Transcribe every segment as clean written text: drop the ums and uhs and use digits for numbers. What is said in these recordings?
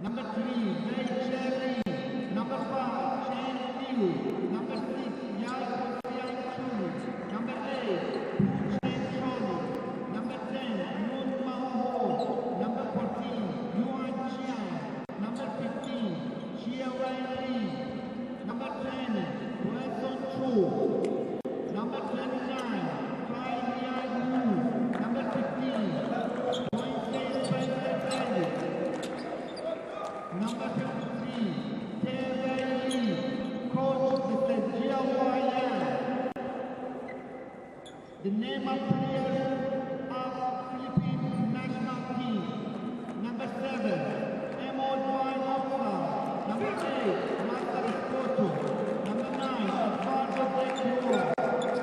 Number 3, Wei Chen Li. Number 5, Chen Liu. Number 6, Yao Xiangchu. Number 8, Hu Chen Chong. Number 10, Moon Mao Ho. Number 14, Yuan Xiang. Number 15, Xia Wei Li. Number 20, Wei Sun Chu. Number 29, Fai Liai Wu. Number 15, Wei Sei Bai. Number 53, Taipei Li. Coach Mr. Jiao Huayan. The name of players of Philippines national team. Number 7, Emo Duan Oksa. Number 8, Master Escoto. Number 9, Osvaldo Decoro.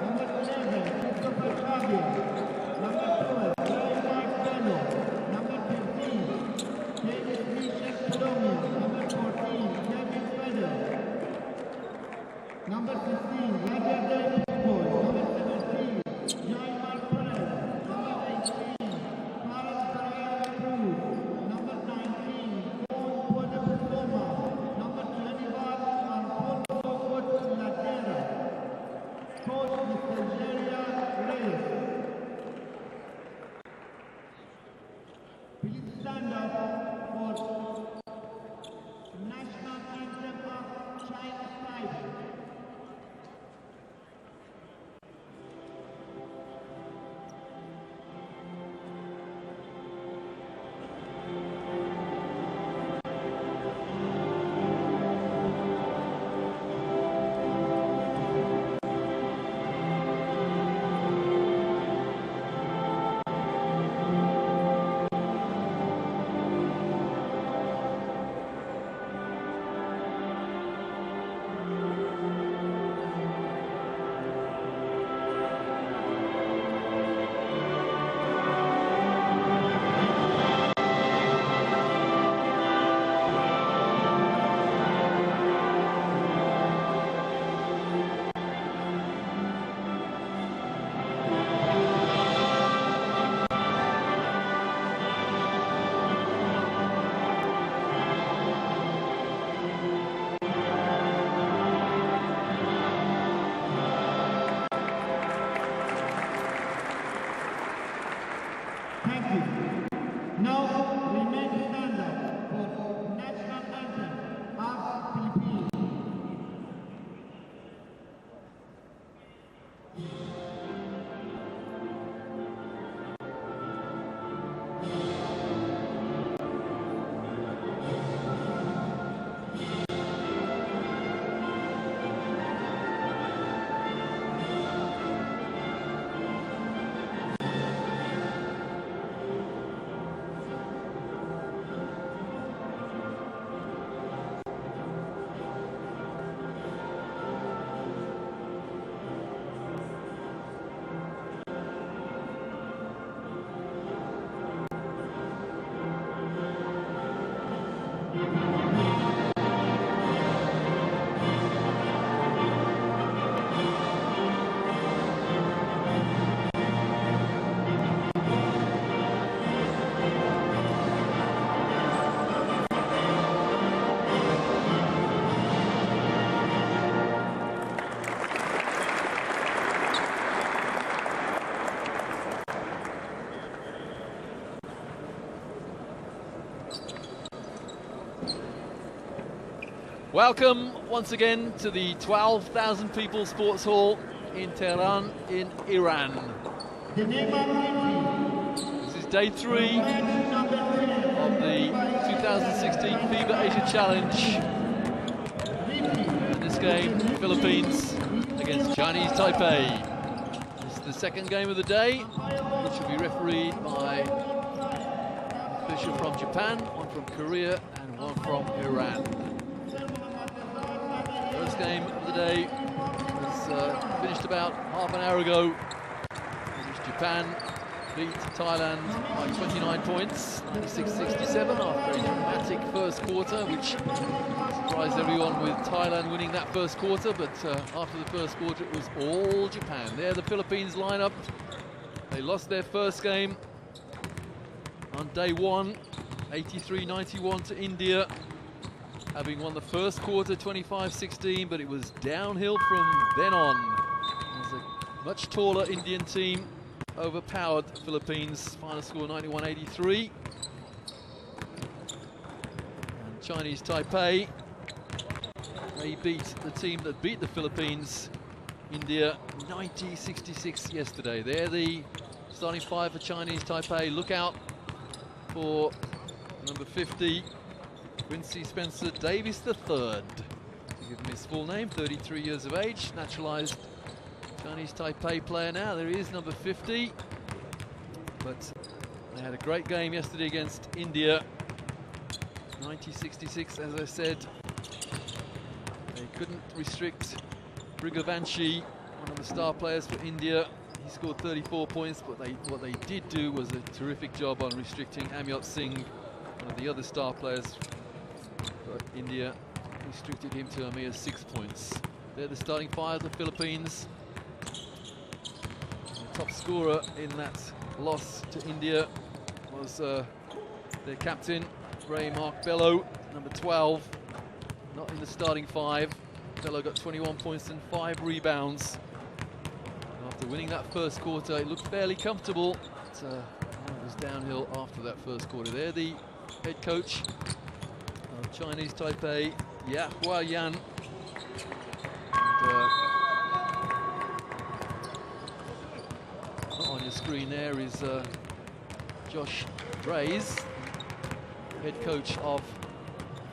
Number 11, Christopher Chavez. Number 12, Ray Mike Beno. Number 15, David Richard Colomia. Number 14, David Feather. Number 16, Roger Day Pitbull. Number 17, Jaimar Perez. Number 18, Carlos Barrera Cruz. Number 19, Juan Puerto Soma. Number 21, Alfonso Woods Latera. Coach Mr. Jeria Reyes. Please stand up for national anthem of China Taipei. Thank you. Now, remain standing for national anthem of Philippines. Welcome once again to the 12,000 people sports hall in Tehran in Iran. This is day 3 of the 2016 FIBA Asia Challenge. In this game, Philippines against Chinese Taipei. This is the second game of the day, which will be refereed by an official from Japan, one from Korea and one from Iran. First game of the day was finished about half an hour ago, in which Japan beat Thailand by 29 points, 96-67, after a dramatic first quarter, which surprised everyone with Thailand winning that first quarter, but after the first quarter it was all Japan. There the Philippines lineup. They lost their first game on day 1 83-91 to India, having won the first quarter 25-16, but it was downhill from then on. It was a much taller Indian team overpowered the Philippines. Final score 91-83. And Chinese Taipei, they beat the team that beat the Philippines, India, 90-66 yesterday. They're the starting five for Chinese Taipei. Look out for number 50, Quincy Spencer Davis III, to give him his full name, 33 years of age, naturalized Chinese Taipei player now. There he is, number 50. But they had a great game yesterday against India, 90-66, as I said. They couldn't restrict Brigovanshi, one of the star players for India. He scored 34 points, but what they did do was a terrific job on restricting Amyot Singh, one of the other star players. But India restricted him to a mere 6 points. They're the starting five of the Philippines. The top scorer in that loss to India was their captain, Ray Mark Bello, number 12, not in the starting five. Bello got 21 points and 5 rebounds. After winning that first quarter, it looked fairly comfortable. But, it was downhill after that first quarter. They're the head coach of Chinese Taipei, Hua Yan. And, on your screen there is Josh Reyes, head coach of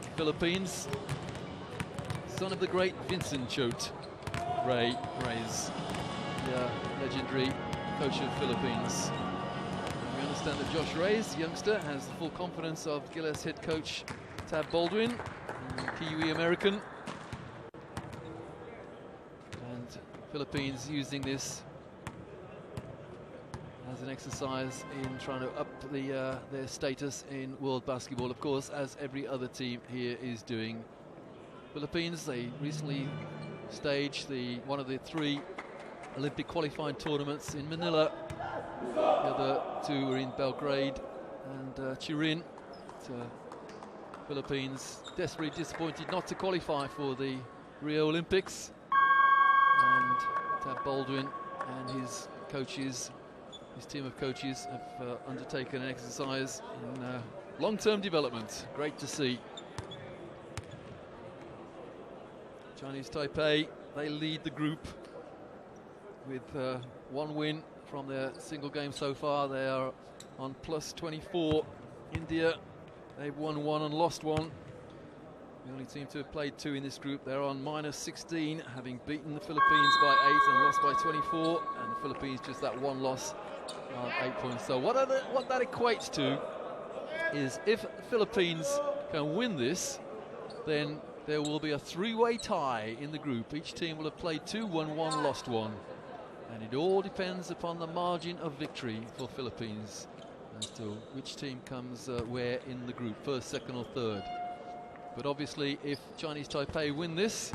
the Philippines, son of the great Vincent Choate Reyes, the legendary coach of the Philippines. And we understand that Josh Reyes, youngster, has the full confidence of Gilas head coach Tab Baldwin, Kiwi American. And Philippines using this as an exercise in trying to up their status in world basketball, of course, as every other team here is doing. Philippines, they recently staged one of the 3 Olympic qualifying tournaments in Manila. The other 2 were in Belgrade and Turin. Philippines desperately disappointed not to qualify for the Rio Olympics. And Tab Baldwin and his coaches, his team of coaches, have undertaken an exercise in long-term development. Great to see. Chinese Taipei, they lead the group with 1 win from their single game so far. They are on plus 24. India, they've won 1 and lost 1. The only team to have played 2 in this group. They're on minus 16, having beaten the Philippines by 8 and lost by 24. And the Philippines just that 1 loss on 8 points. So what that equates to is if the Philippines can win this, then there will be a 3-way tie in the group. Each team will have played 2, won 1, lost 1. And it all depends upon the margin of victory for Philippines as to which team comes where in the group, first, second or third. But obviously if Chinese Taipei win this,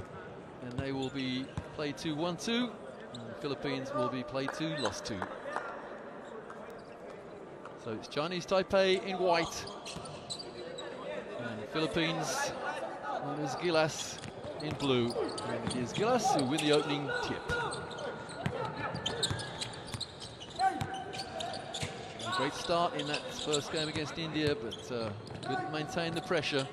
then they will be played 2, won 2, and the Philippines will be played 2, lost 2. So it's Chinese Taipei in white, and the Philippines is Gilas in blue, and it is Gilas who win the opening tip. A great start in that first game against India, but couldn't maintain the pressure.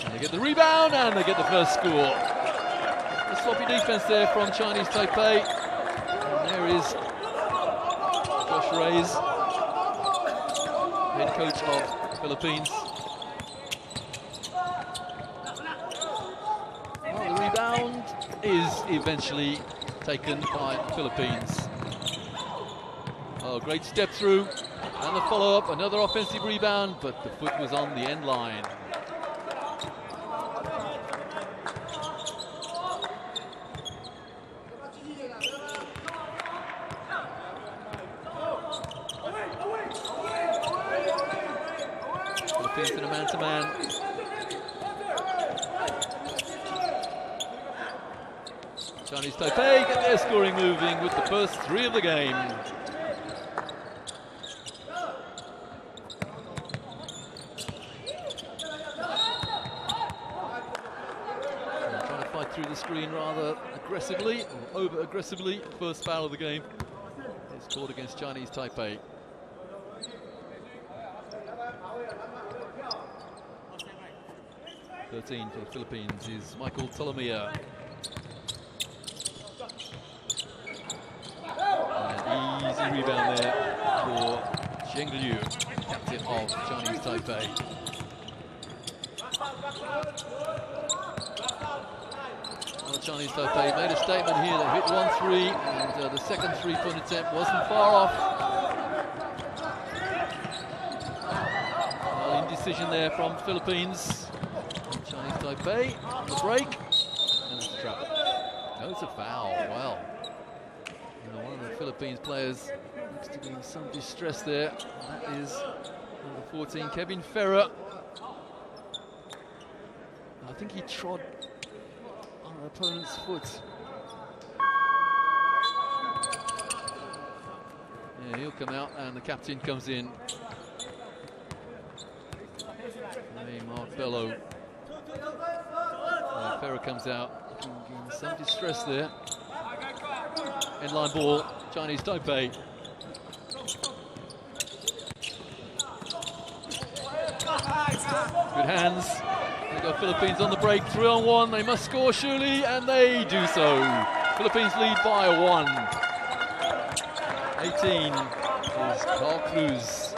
And they get the rebound and they get the first score. A sloppy defense there from Chinese Taipei. And there is Josh Reyes, head coach of the Philippines. Well, the rebound is eventually taken by the Philippines. Oh, great step through and the follow-up, another offensive rebound, but the foot was on the end line. Philippines in a man-to-man. Chinese Taipei get their scoring moving with the first 3 of the game. the screen rather aggressively, or over-aggressively. First foul of the game is called against Chinese Taipei. (13) for the Philippines is Michael Tolomia. An easy rebound there for Zheng Liu, captain of Chinese Taipei. Well, Chinese Taipei made a statement here. They hit 1-3, and the second three-point attempt wasn't far off. Well, indecision there from Philippines. Chinese Taipei on the break, and it's a trap. No, it's a foul. Well, one of the Philippines players looks to be in some distress there. That is number 14, Kevin Ferrer. I think he trod on an opponent's foot. Yeah, he'll come out, and the captain comes in. Hey, Mark Bello. Ferrer comes out, looking in some distress there. Inline ball, Chinese Taipei. Good hands. They got Philippines on the break, 3-on-1. They must score surely, and they do so. Philippines lead by 1. 18 is Carl Cruz.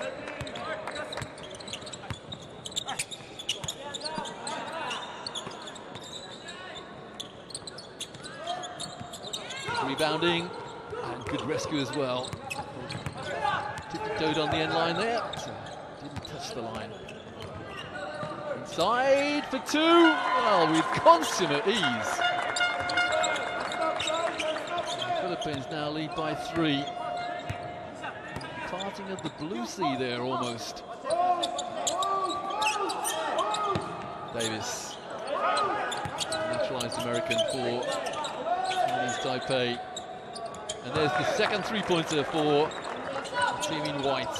Rebounding, and good rescue as well. Tippy-toed on the end line there, so didn't touch the line. Inside for 2, well, with consummate ease. The Philippines now lead by 3. Parting of the blue sea there almost. Davis, naturalized American for Chinese Taipei. And there's the second three-pointer for the team in white.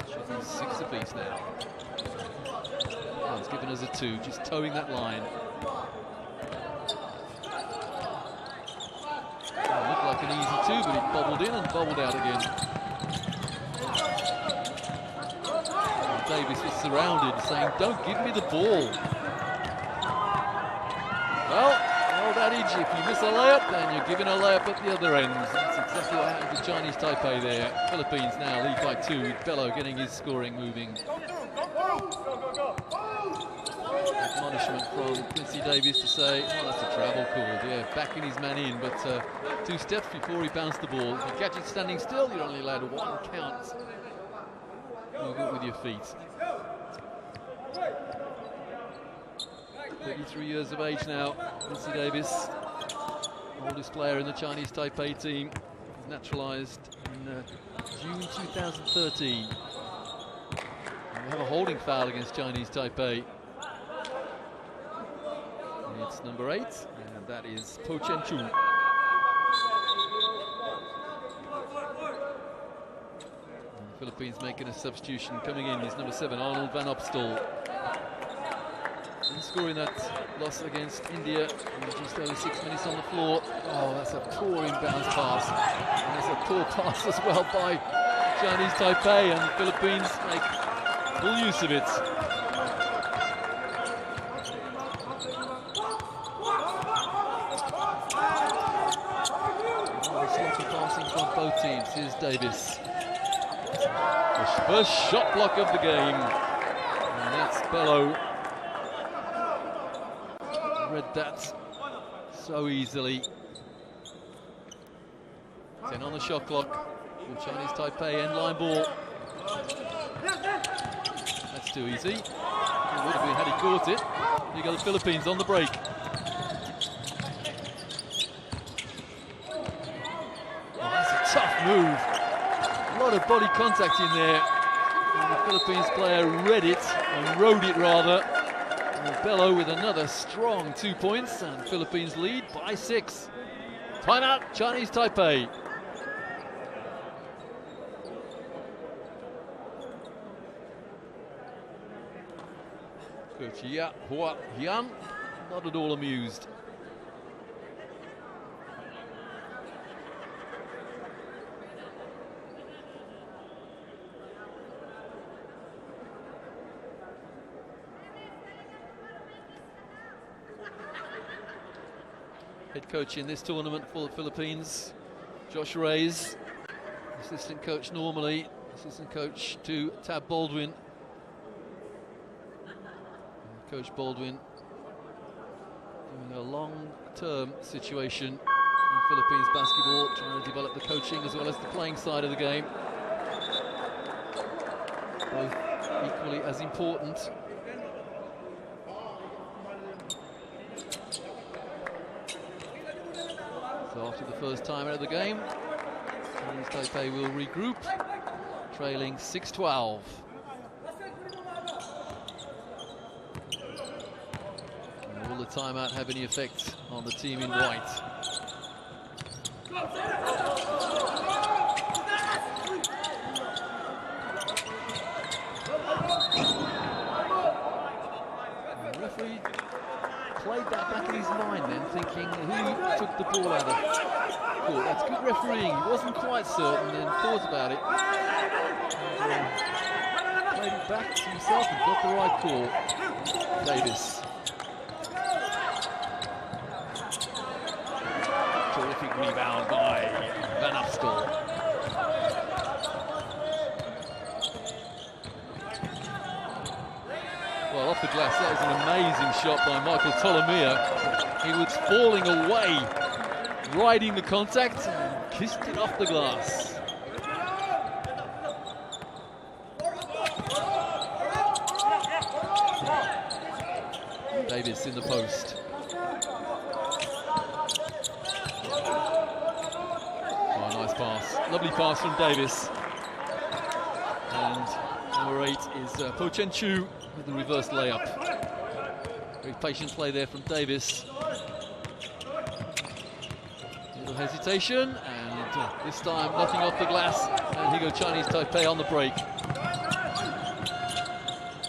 Should be 6 apiece now. Oh, it's given us a 2, just towing that line. Oh, looked like an easy 2, but he bobbled in and bobbled out again. Oh, Davis was surrounded, saying, "Don't give me the ball." Well, old adage, if you miss a layup, then you're given a layup at the other end. That's exactly what happened to Chinese Taipei there. Philippines now lead by 2, with Bello getting his scoring moving. Admonishment from Quincy Davis to say, oh, that's a travel call. Yeah, backing his man in, but 2 steps before he bounced the ball. If you catch it standing still, you're only allowed 1 count. Move it with your feet. 33 years of age now, Quincy Davis, oldest player in the Chinese Taipei team, naturalized in June 2013. And we have a holding foul against Chinese Taipei. It's number 8, and that is Po Chen Chu. The Philippines making a substitution. Coming in is number 7, Arnold Van Opstal. Scoring that loss against India in just over 6 minutes on the floor. Oh, that's a poor inbounds pass. And that's a poor pass as well by Chinese Taipei, and the Philippines make full use of it. Sloppy passing from both teams. Here's Davis. The first shot block of the game. And that's Bello. Read that so easily. 10 on the shot clock for Chinese Taipei, end line ball. That's too easy. It would have been had he caught it. You got the Philippines on the break. Oh, that's a tough move. A lot of body contact in there. And the Philippines player read it, and rode it rather. Bello with another strong 2 points, and Philippines lead by 6. Timeout, Chinese Taipei. Coach Ya Hua Hian not at all amused. Head coach in this tournament for the Philippines, Josh Reyes. Assistant coach normally, assistant coach to Tab Baldwin. And Coach Baldwin doing a long-term situation in Philippines basketball, trying to develop the coaching as well as the playing side of the game. Both equally as important. So after the first time out of the game, Chinese Taipei will regroup, trailing 6-12. Will the timeout have any effect on the team in white? The referee played that back in his mind then, thinking who took the ball out of court. That's good refereeing. He wasn't quite certain and thought about it. And, played it back to himself and got the right call. Davis. Terrific rebound by Van Opstal. Well, off the glass, that was an amazing shot by Michael Tolomea. He was falling away, riding the contact, and kissed it off the glass. Davis in the post. Oh, nice pass. Lovely pass from Davis. And number 8 is Po Chen Chu with the reverse layup. Very patient play there from Davis. Little hesitation, and this time nothing off the glass. And here go Chinese Taipei on the break.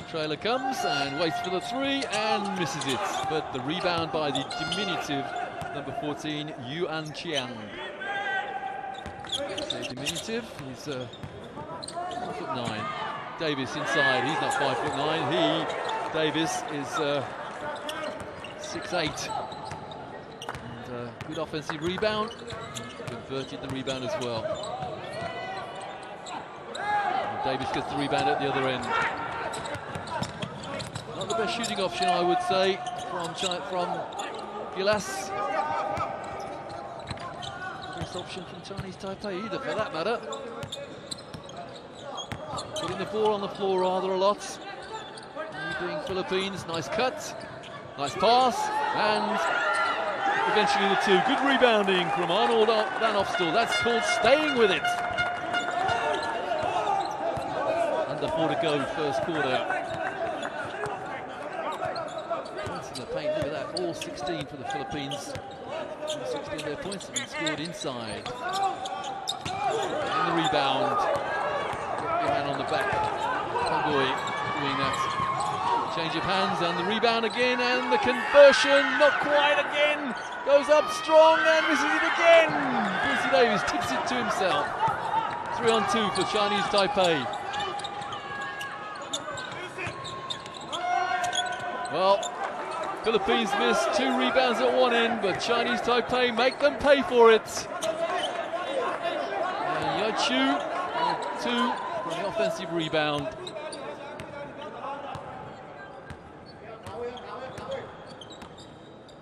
Trailer comes and waits for the 3 and misses it. But the rebound by the diminutive number 14, Yuan Chiang. So diminutive, he's 5'9". Davis inside, he's not 5'9". Davis, is 6'8". And good offensive rebound. Converted the rebound as well. And Davis gets the rebound at the other end. Not the best shooting option, I would say, from Gilas. Best option from Chinese Taipei either, for that matter. Putting the ball on the floor rather a lot. Being Philippines, nice cut, nice pass, and eventually the 2. Good rebounding from Arnold Van Opstal. That's called staying with it. Under 4 to go, first quarter. Points in the paint, look at that, all 16 for the Philippines. All 16 of their points have been scored inside. And the rebound. Get your hand on the back. Pangoi doing that. Change of hands and the rebound again, and the conversion, not quite again. Goes up strong and misses it again. Quincy Davis tips it to himself. 3 on 2 for Chinese Taipei. Well, Philippines missed 2 rebounds at one end, but Chinese Taipei make them pay for it. And Yachu, 2 for the offensive rebound.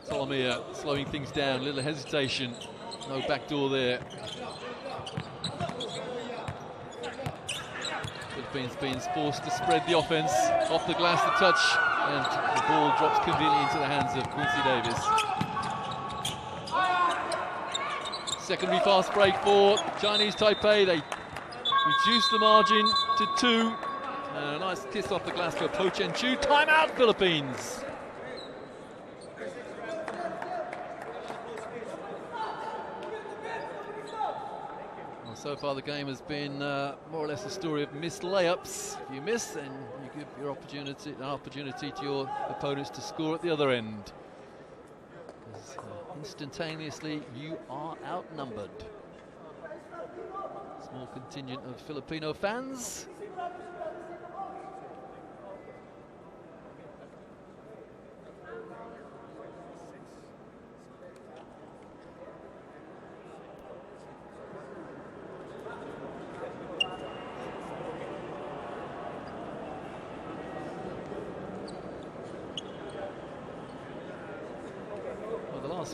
Tolomea slowing things down, little hesitation, no backdoor there. Philippines being forced to spread the offense, off the glass the touch, and the ball drops conveniently into the hands of Quincy Davis. Secondary fast break for Chinese Taipei. They reduce the margin to 2. A nice kiss off the glass for Po Chen Chu. Timeout, Philippines. So far the game has been more or less a story of missed layups. If you miss, then you give an opportunity to your opponents to score at the other end. Instantaneously, you are outnumbered. Small contingent of Filipino fans.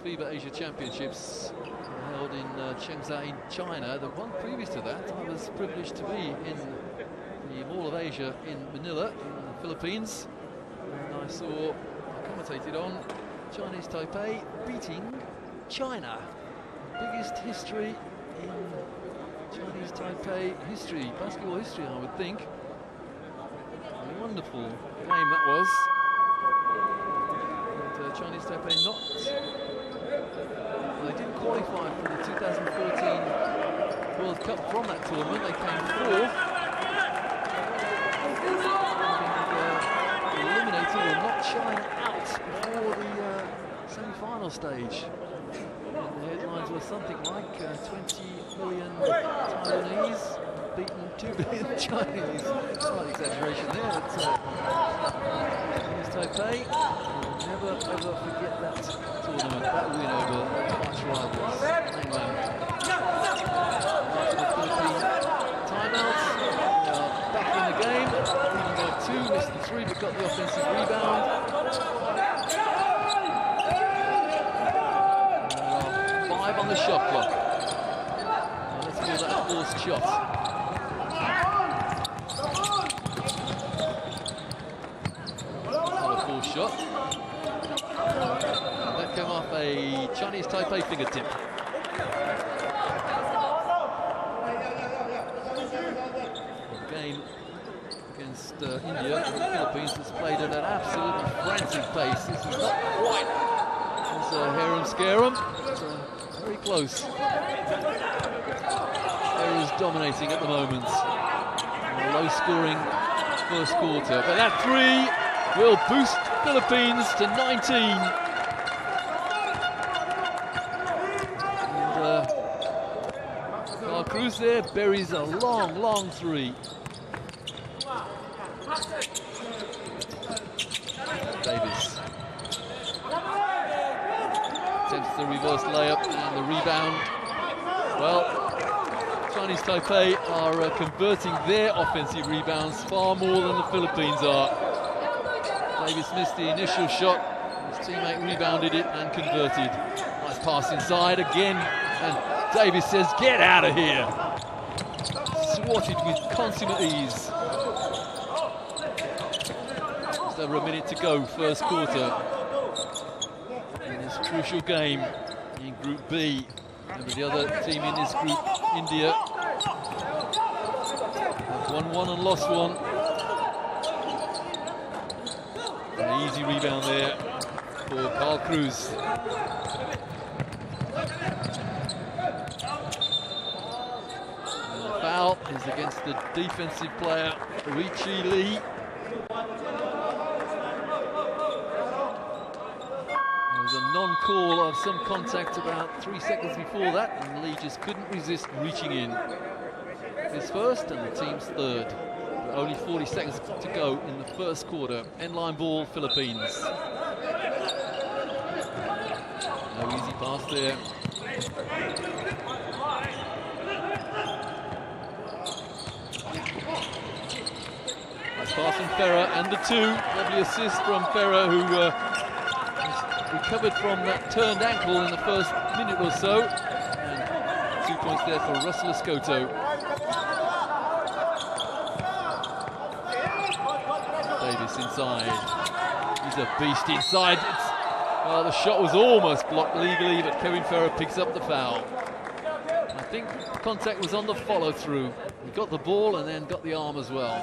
FIBA Asia Championships held in Chengsa in China. The one previous to that, I was privileged to be in the Mall of Asia in Manila, in the Philippines, and I commentated on Chinese Taipei beating China. The biggest history in Chinese Taipei history, basketball history, I would think. A wonderful game that was. And Chinese Taipei they didn't qualify for the 2014 World Cup from that tournament. They came fourth, eliminated or knocked China out before the semi-final stage. And the headlines were something like 20 million Taiwanese beaten 2 billion Chinese. Slight exaggeration there, but Chinese Taipei will never ever forget that tournament, that win over arch rivals, England. After the Philippine timeouts, they are back in the game. Leading by 2, missed the 3, but got the offensive rebound. And 5 on the shot clock. Now let's call that a forced shot. Shot. And that came off a Chinese Taipei fingertip. The game against India and the Philippines has played at an absolutely frantic pace. This is not quite as harum scarum, but very close. There is dominating at the moment. A low-scoring first quarter, but that 3 will boost Philippines to 19. And Carl Cruz there buries a long, long 3. Davis attempts the reverse layup and the rebound. Well, Chinese Taipei are converting their offensive rebounds far more than the Philippines are. Davis missed the initial shot, his teammate rebounded it and converted. Nice pass inside again, and Davis says, "Get out of here!" Swatted with consummate ease. Just over a minute to go, first quarter, in this crucial game in Group B. Remember the other team in this group, India, have won 1 and lost 1. An easy rebound there for Carl Cruz. And the foul is against the defensive player, Richie Lee. There was a non-call of some contact about 3 seconds before that, and Lee just couldn't resist reaching in. His first and the team's third. Only 40 seconds to go in the first quarter. End-line ball, Philippines. No easy pass there. Nice pass from Ferrer, and the 2. Lovely assist from Ferrer, who recovered from that turned ankle in the first minute or so. And 2 points there for Russell Escoto. Davis inside. He's a beast inside. Well, the shot was almost blocked legally, but Kevin Ferrer picks up the foul. I think contact was on the follow-through. He got the ball and then got the arm as well.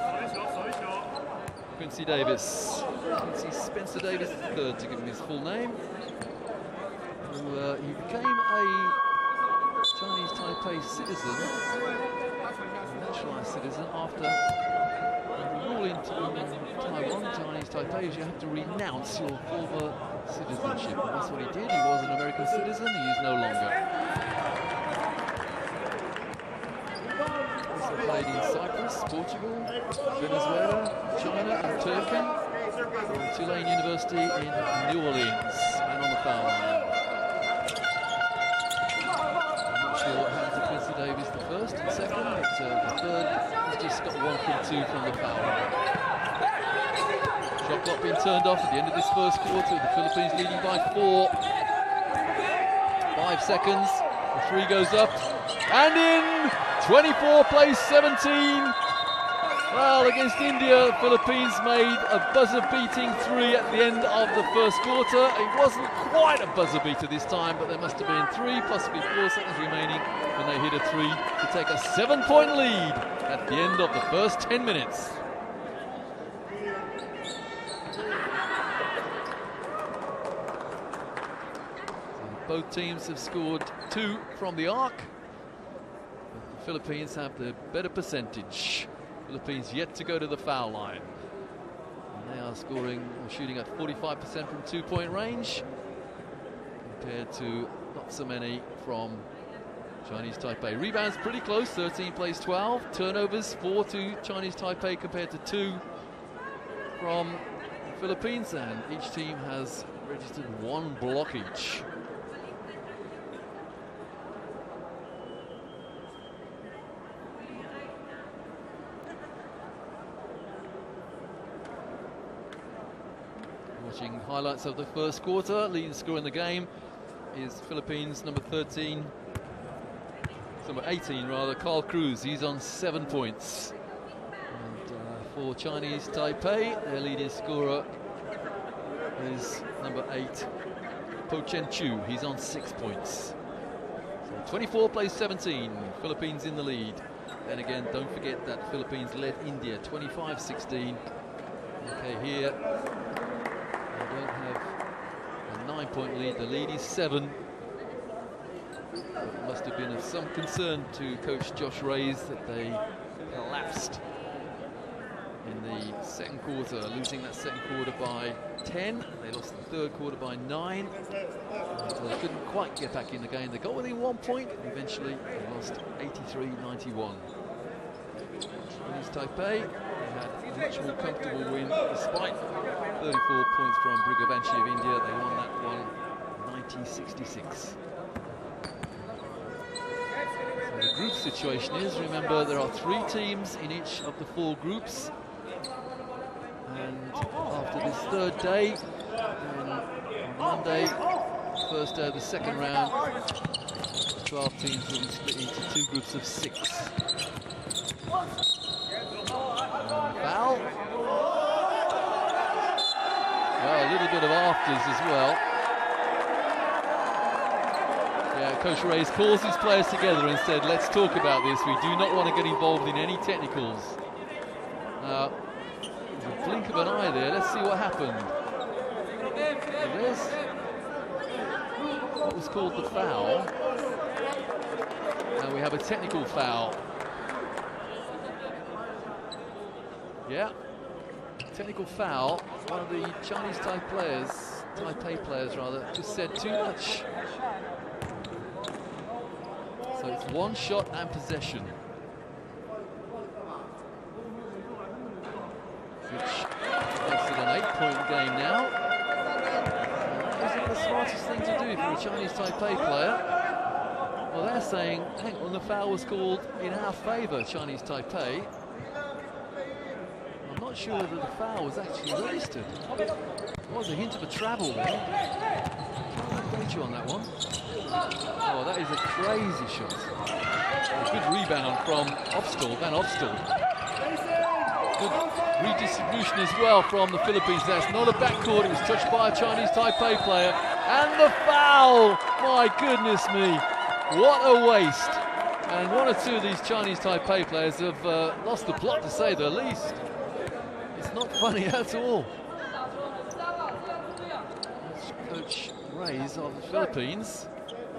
Quincy Davis. Quincy Spencer Davis III, to give him his full name. He became a Chinese Taipei citizen, a naturalized citizen, after the rule in Taiwan, Chinese Taipei, is you have to renounce your former citizenship. And that's what he did. He was an American citizen. He is no longer. Also played in Cyprus, Portugal, Venezuela, China, and Turkey. From Tulane University in New Orleans, and on the foul line. I'm not sure what happened to Quincy Davis the first and second, but the third has just got 1 from 2 from the foul line. Shot clock being turned off at the end of this first quarter. The Philippines leading by 4. 5 seconds. The 3 goes up and in. 24 plays 17. Well, against India, the Philippines made a buzzer-beating 3 at the end of the first quarter. It wasn't quite a buzzer-beater this time, but there must have been 3, possibly 4 seconds remaining when they hit a 3 to take a 7-point lead at the end of the first 10 minutes. Both teams have scored 2 from the arc. But the Philippines have the better percentage. Philippines yet to go to the foul line. And they are scoring or shooting at 45% from 2-point range, compared to not so many from Chinese Taipei. Rebounds pretty close, 13 plays 12. Turnovers 4 to Chinese Taipei compared to 2 from the Philippines, and each team has registered 1 block each. Watching highlights of the first quarter, leading scorer in the game is Philippines number 18 rather, Carl Cruz. He's on 7 points. And for Chinese Taipei, their leading scorer is number 8, Po Chen Chu. He's on 6 points. So 24 plays 17, Philippines in the lead. Then again, don't forget that Philippines led India 25-16. Okay, here they don't have a 9-point lead. The lead is 7. It must have been of some concern to coach Josh Reyes that they collapsed in the second quarter, losing that second quarter by 10. They lost the third quarter by 9. So they couldn't quite get back in the game. They got within 1 point. Eventually, they lost 83-91. Chinese Taipei had a much more comfortable win, despite 34 points from Brigavanchi of India. They won that one 90-66. So the group situation is, remember, there are 3 teams in each of the 4 groups. And after this third day, on Monday, first day of the second round, 12 teams will be split into 2 groups of 6. Foul. Well, a little bit of afters as well. Yeah, Coach Reyes calls his players together and said, let's talk about this. We do not want to get involved in any technicals. There's a blink of an eye there. Let's see what happened. So there's what was called the foul. Now we have a technical foul. Yeah, technical foul. One of the Chinese Taipei players rather, just said too much. So it's 1 shot and possession, which makes it an 8-point game now. Isn't the smartest thing to do if you're a Chinese Taipei player? Well, they're saying, hang on, the foul was called in our favour, Chinese Taipei. I'm not sure whether the foul was actually registered. There was a hint of a travel there. Can't update you on that one. Oh, that is a crazy shot. A good rebound from Van Opstal. Good redistribution as well from the Philippines. That's not a backcourt. It was touched by a Chinese Taipei player. And the foul! My goodness me. What a waste. And 1 or 2 of these Chinese Taipei players have lost the plot, to say the least. It's not funny at all. That's Coach Reyes of the Philippines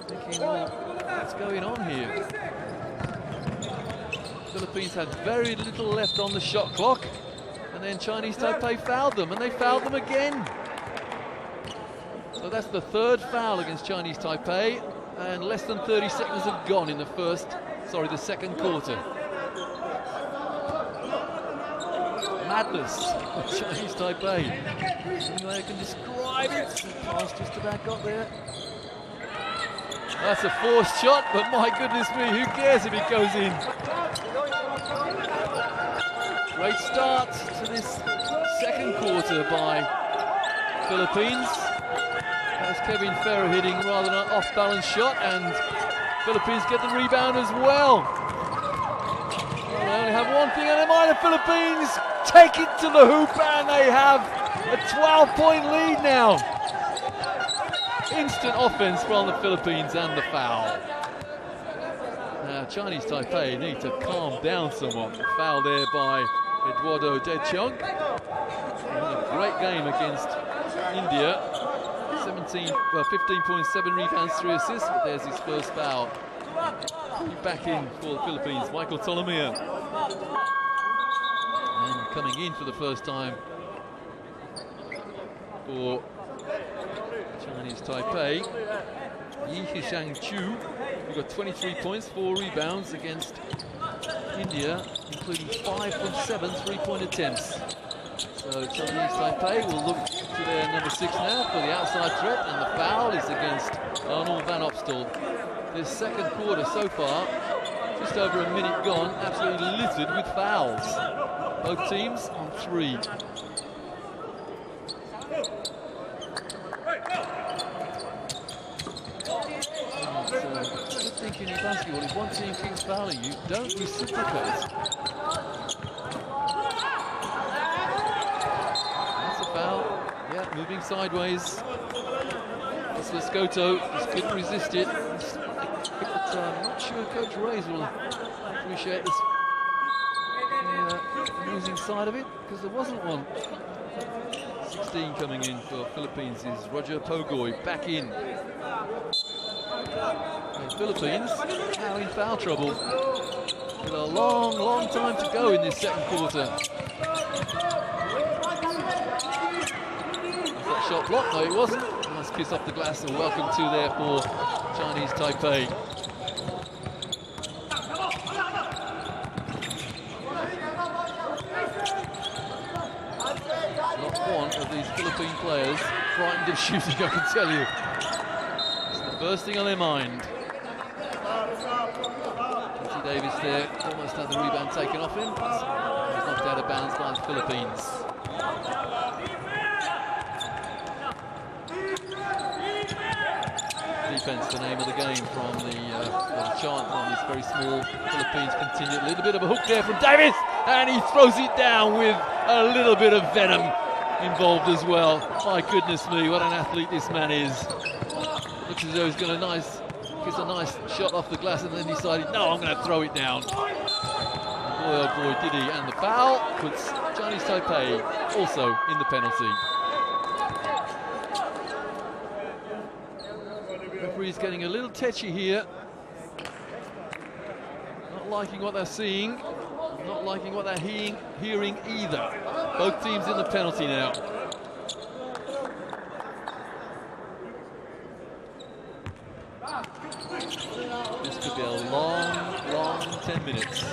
thinking, well, what's going on here? Philippines had very little left on the shot clock, and then Chinese Taipei fouled them, and they fouled them again. So that's the third foul against Chinese Taipei, and less than 30 seconds have gone in the second quarter. Madness of Chinese Taipei. Anyway, I can describe it. The pass just about got there. That's a forced shot, but my goodness me, who cares if it goes in? Great start to this second quarter by Philippines. That's Kevin Ferrer hitting rather than an off-balance shot, and Philippines get the rebound as well. Well, they only have one thing on their mind. The Philippines take it to the hoop, and they have a 12-point lead now. Instant offense from the Philippines and the foul. Now, Chinese Taipei need to calm down somewhat. The foul there by Eduardo Dechong. A great game against India. 15.7 rebounds, 3 assists, but there's his first foul. Back in for the Philippines, Michael Tolomea. And coming in for the first time for Chinese Taipei, Yi Hishang Chu, who got 23 points, 4 rebounds against India, including 5 from 7 three-point attempts. So Chinese Taipei will look to their number 6 now for the outside threat, and the foul is against Arnold van Opstal. This second quarter so far, just over a minute gone, absolutely littered with fouls. Both teams on 3. Good thinking in basketball, if one team keeps fouling you, don't reciprocate. That's a foul. Yeah, moving sideways. It's Lescoto, just couldn't resist it. I'm not sure Coach Reyes will appreciate this losing side of it, because there wasn't one. 16 coming in for Philippines is Roger Pogoy, back in. And Philippines now in foul trouble with a long time to go in this second quarter. Was that shot blocked? No, it wasn't. Nice kiss off the glass, and welcome to there for Chinese Taipei. Not one of these Philippine players frightened of shooting, I can tell you. It's the first thing on their mind. Quincy Davis there, almost had the rebound taken off him. He was knocked out of bounds by the Philippines. Defense, the name of the game from the chant from this very small Philippines contingent. A little bit of a hook there from Davis, and he throws it down with a little bit of venom involved as well. My goodness me, what an athlete this man is. Looks as though he's got a nice shot off the glass, and then decided, no, I'm going to throw it down. And boy, oh boy, did he. And the foul puts Chinese Taipei also in the penalty. Referee's getting a little tetchy here. Not liking what they're seeing. Not liking what they're hearing either. Both teams in the penalty now. This could be a long 10 minutes.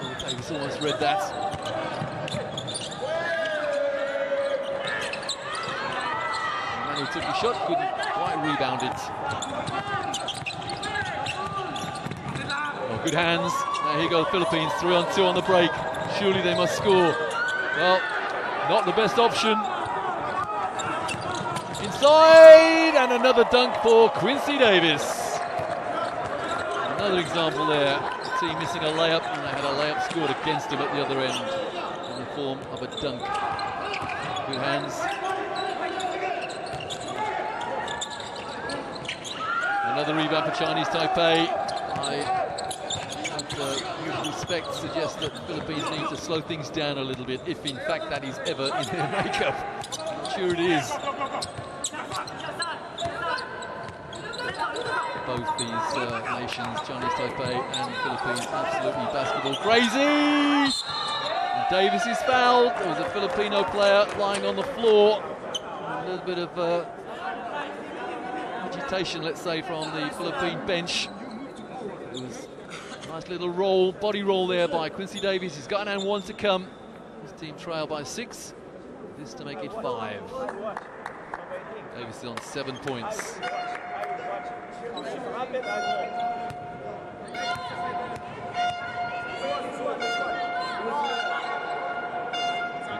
Oh, Davis almost read that. The man who took the shot couldn't quite rebound it. Oh, good hands. Now here go the Philippines, 3-on-2 on the break. Surely they must score. Well, not the best option. Inside, and another dunk for Quincy Davis. Another example there. The team missing a layup, and they had a layup scored against them at the other end in the form of a dunk. Good hands. Another rebound for Chinese Taipei. With respect, suggest that the Philippines need to slow things down a little bit, if in fact that is ever in their makeup. I'm sure it is. Both these nations, Chinese Taipei and Philippines, absolutely basketball crazy. And Davis is fouled. There was a Filipino player lying on the floor. A little bit of agitation, let's say, from the Philippine bench. It was a nice little roll, body roll there by Quincy Davies. He's got an and one to come. His team trail by 6. This to make it 5. Davies is on 7 points.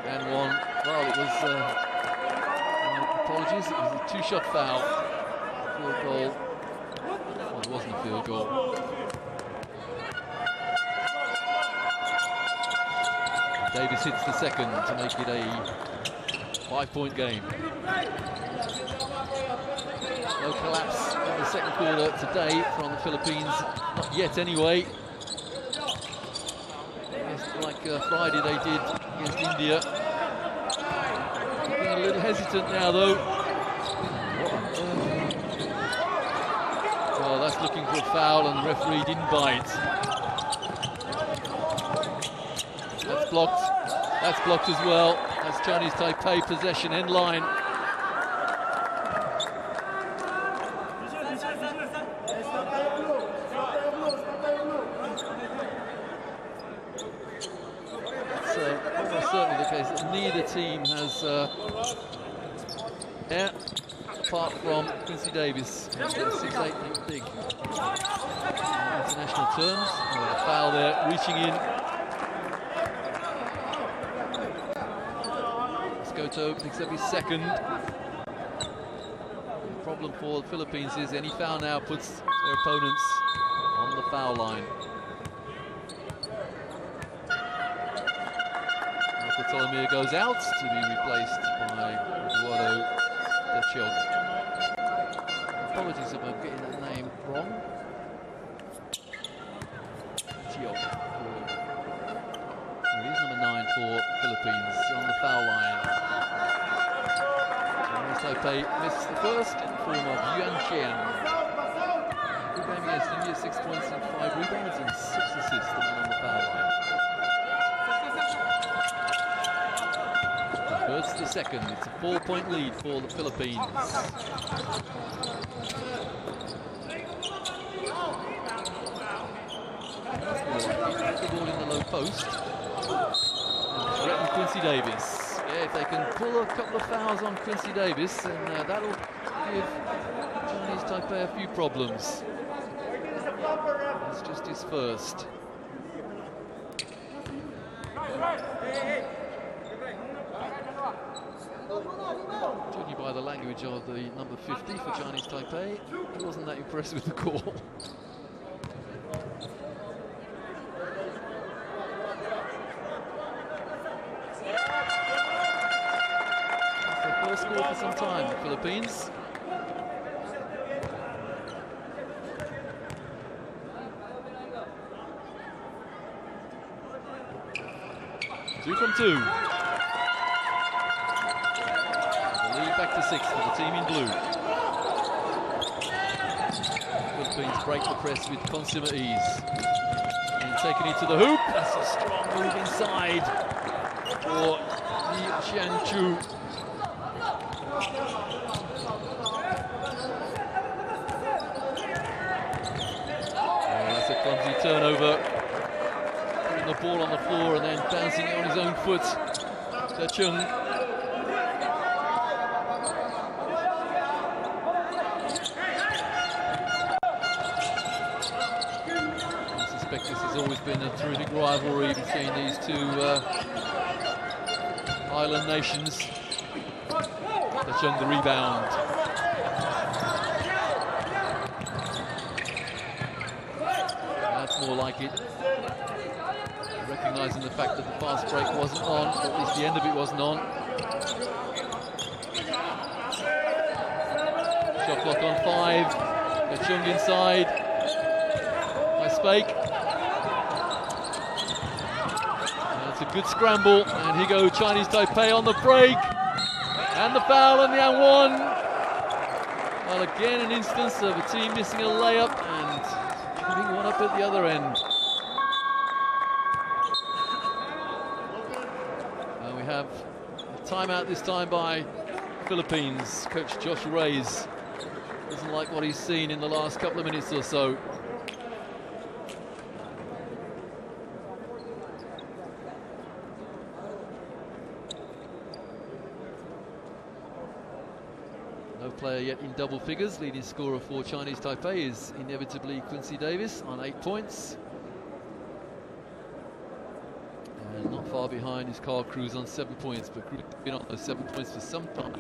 And one. Well, it was. Apologies. It was a 2-shot foul. Field goal. Well, it wasn't a field goal. Davis hits the second to make it a 5-point game. No collapse in the second quarter today from the Philippines. Not yet, anyway. Just like Friday they did against India. Looking a little hesitant now, though. Well, that's looking for a foul, and the referee didn't bite. That's blocked. That's blocked as well. That's Chinese Taipei possession end line. Almost certainly the case that neither team has air, apart from Quincy Davies. 6'8", big. International terms. A foul there, reaching in. Goto picks up his second. The problem for the Philippines is any foul now puts their opponents on the foul line. Bartolomeo goes out to be replaced by Eduardo Dechog. Apologies if I'm getting that name wrong. Dechog. He's number 9 for Philippines on the foul line. Taipei misses the first in the form of Yuan Qian. Good game against India, 6 points and 5 rebounds and 6 assists, the man on the foul line. Converts the second. It's a 4-point lead for the Philippines. That's the ball in the low post. And threaten Quincy Davies. If they can pull a couple of fouls on Quincy Davies, then that'll give Chinese Taipei a few problems. It's just his first. Judging by the language of the number 50 for Chinese Taipei, he wasn't that impressed with the call. Score for some time, the Philippines. Two from 2. The lead back to 6 for the team in blue. Philippines break the press with consummate ease. And taking it to the hoop. That's a strong move inside for Li Qianchu. That's a clumsy turnover, putting the ball on the floor and then bouncing it on his own foot. Chung. I suspect this has always been a terrific rivalry between these two island nations. Chung the rebound. That's more like it. Recognising the fact that the fast break wasn't on, or at least the end of it wasn't on. Shot clock on 5. Chung inside. Nice fake. That's a good scramble, and here go Chinese Taipei on the break. And the foul on the and one. Well, again, an instance of a team missing a layup and putting one up at the other end. And we have a timeout this time by Philippines. Coach Josh Reyes Doesn't like what he's seen in the last couple of minutes or so. No player yet in double figures. Leading scorer for Chinese Taipei is inevitably Quincy Davis on 8 points. And not far behind is Carl Cruz on 7 points, but Cruz has been on those 7 points for some time.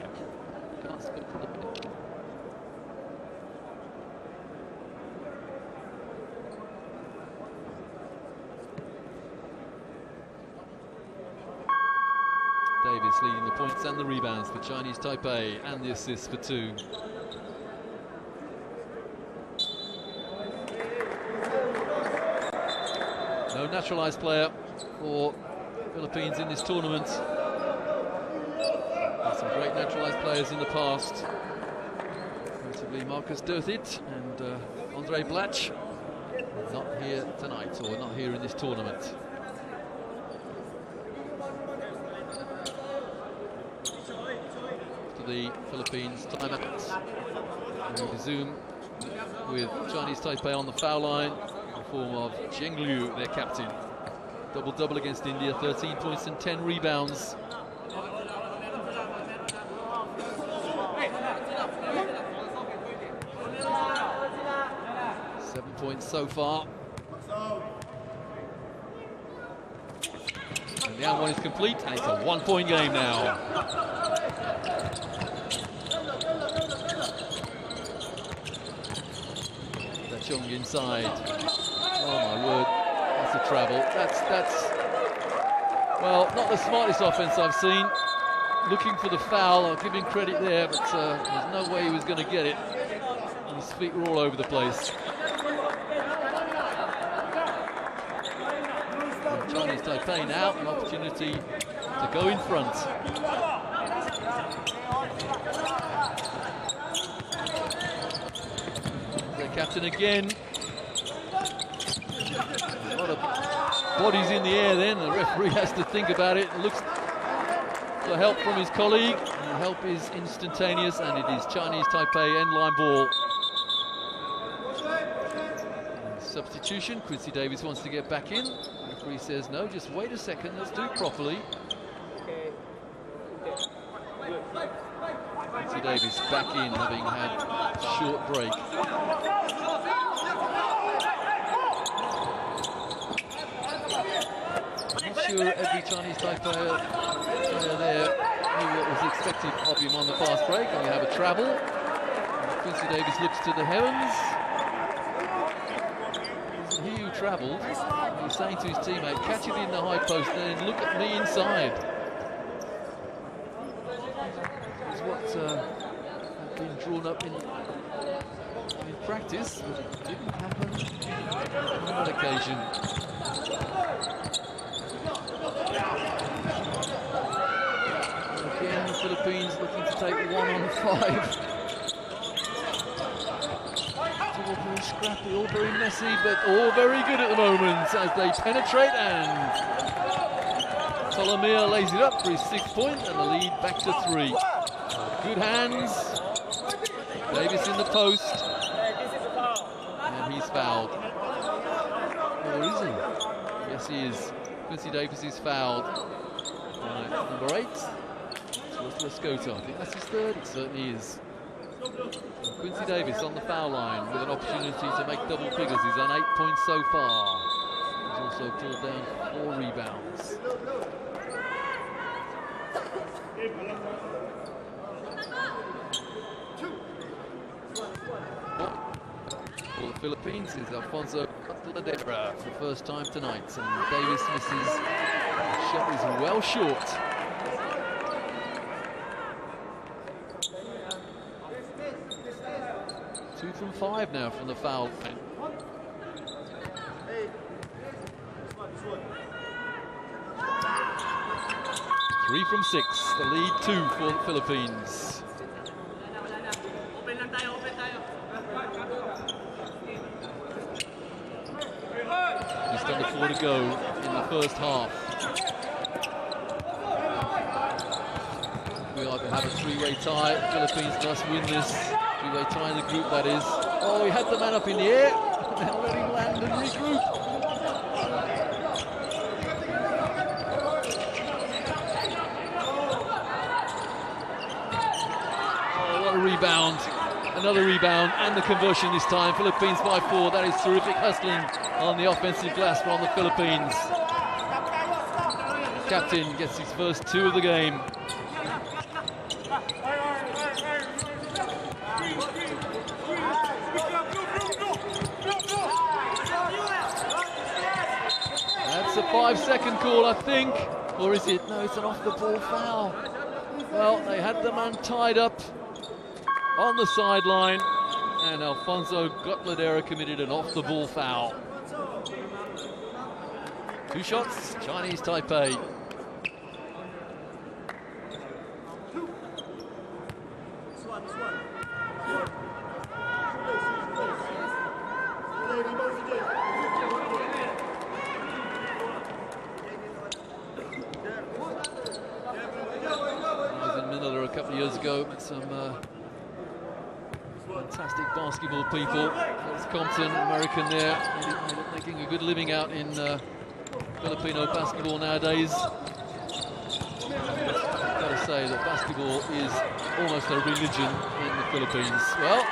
Can't score for the bench. Davis leading the points and the rebounds for Chinese Taipei, and the assists for 2. No naturalised player for Philippines in this tournament. Had some great naturalised players in the past, notably Marcus Durthit and Andre Blach. Not here tonight, or not here in this tournament. The Philippines timeouts. We resume with Chinese Taipei on the foul line in the form of Zheng Liu, their captain. Double-double against India, 13 points and 10 rebounds. Seven points so far. And the one is complete, and it's a 1-point game now. Chung inside. Oh my word, that's a travel. That's well, not the smartest offense I've seen. Looking for the foul, I'll give him credit there, but there's no way he was going to get it. And his feet were all over the place. And Chinese Taipei now an opportunity to go in front. Captain again. A lot of bodies in the air then. The referee has to think about it. Looks for help from his colleague. And the help is instantaneous, and it is Chinese Taipei end line ball. And substitution. Quincy Davis wants to get back in. The referee says no, just wait a second, let's do it properly. Quincy Davis back in, having had a short break. I'm not sure every Chinese Taipei player there knew what was expected of him on the fast break, and we have a travel. Quincy Davis looks to the heavens. He who travelled, he's saying to his teammate, catch it in the high post and then look at me inside. Had been drawn up in practice, but it didn't happen on that occasion. Again, the Philippines looking to take 1 on 5. It's all very scrappy, all very messy, but all very good at the moment as they penetrate, and Solomia lays it up for his 6th point and the lead back to 3. Good hands. Davis in the post. And he's fouled. Or is he? Yes, he is. Quincy Davis is fouled. Number 8. Lescota. I think that's his 3rd. It certainly is. And Quincy Davis on the foul line with an opportunity to make double figures. He's on 8 points so far. He's also pulled down 4 rebounds. For the Philippines is Alfonso Ladera for the first time tonight, and Davis misses. The shot is well short. Two from 5 now from the foul line. Three from 6, the lead 2 for the Philippines. Just under 4 to go in the first half. We are to have a 3-way tie. Philippines must win this to Three-way tie in the group, that is. Oh, he had the man up in the air, and then let him land and regroup. Oh, what a rebound. Another rebound, and the conversion this time. Philippines by 4. That is terrific hustling on the offensive glass from the Philippines. The captain gets his first 2 of the game. That's a 5-second call, I think. Or is it? No, it's an off-the-ball foul. Well, they had the man tied up on the sideline, and Alfonso Gotladera committed an off-the-ball foul. 2 shots, Chinese Taipei. I was in Manila a couple of years ago, met some fantastic basketball people. There's Compton, American there, making a good living out in Filipino basketball nowadays. I've got to say that basketball is almost a religion in the Philippines. Well,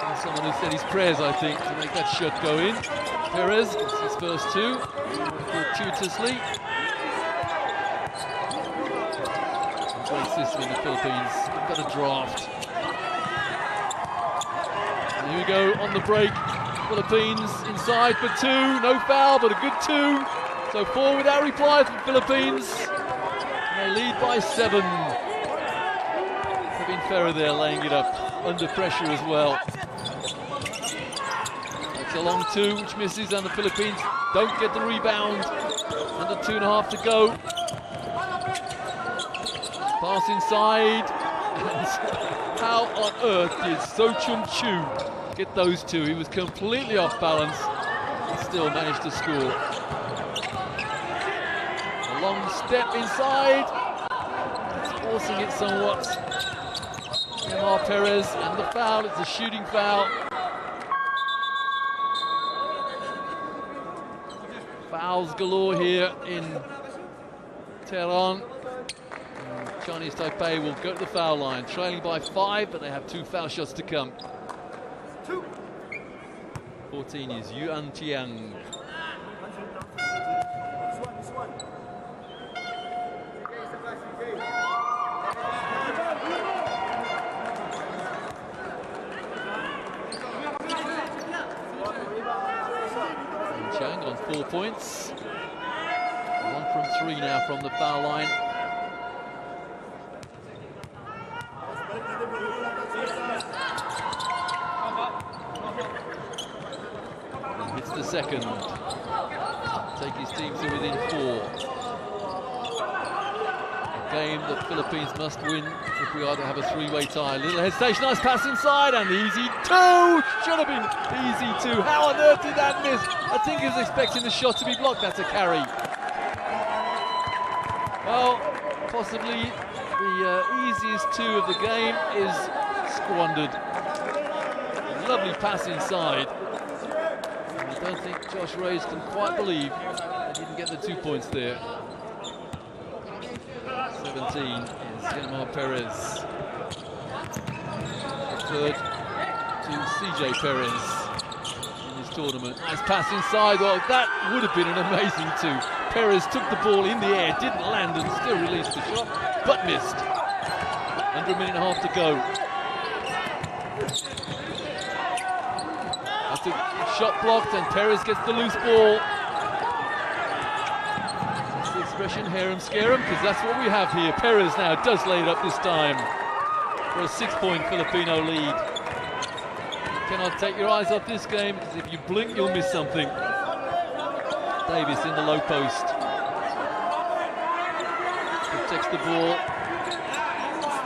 there's someone who said his prayers, I think, to make that shot go in. Perez gets his first 2, fortuitously. Great system in the Philippines. They've got a draft. And here we go on the break. Philippines inside for 2. No foul, but a good 2. So 4 without reply from Philippines. And they lead by 7. Kevin Ferrer there laying it up under pressure as well. That's a long 2 which misses, and the Philippines don't get the rebound. Under 2.5 to go. Pass inside. And how on earth did So Chum Chu get those 2? He was completely off balance and still managed to score. A long step inside. It's forcing it somewhat. Omar Perez, and the foul, it's a shooting foul. Fouls galore here in Tehran. Chinese Taipei will go to the foul line, trailing by 5, but they have 2 foul shots to come. 14 is Yuan Tiang. Chang on 4 points. 1 from 3 now from the foul line. Hits the second. Take his team to within 4. A game that Philippines must win if we are to have a 3-way tie. Little hesitation, nice pass inside, and the easy 2! Should have been easy 2. How on earth did that miss? I think he was expecting the shot to be blocked. That's a carry. Well, possibly the easiest 2 of the game is squandered. Lovely pass inside. I don't think Josh Reyes can quite believe he didn't get the 2 points there. 17 is Yanmar Perez. Third to CJ Perez in this tournament. Nice pass inside. Well, that would have been an amazing 2. Perez took the ball in the air, didn't land, and still released the shot, but missed. Under 1.5 minutes to go. That's a shot blocked, and Perez gets the loose ball. That's the expression, harem scarum, because that's what we have here. Perez now does lay it up this time for a 6-point Filipino lead. You cannot take your eyes off this game, because if you blink, you'll miss something. Davis in the low post. Protects the ball.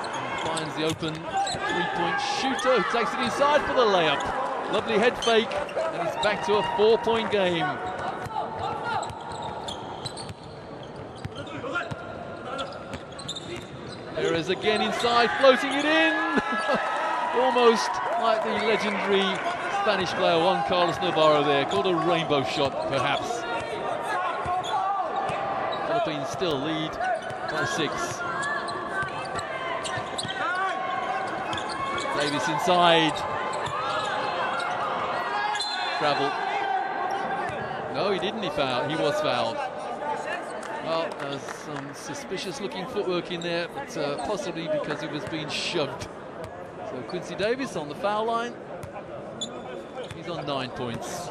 And finds the open 3-point shooter who takes it inside for the layup. Lovely head fake, and it's back to a 4-point game. Perez again inside, floating it in. Almost like the legendary Spanish player Juan Carlos Navarro there, called a rainbow shot, perhaps. Philippines still lead by 6. Davis inside. Travel. No, he didn't. He was fouled. Well, there's some suspicious-looking footwork in there, but possibly because he was being shoved. So Quincy Davis on the foul line. He's on 9 points.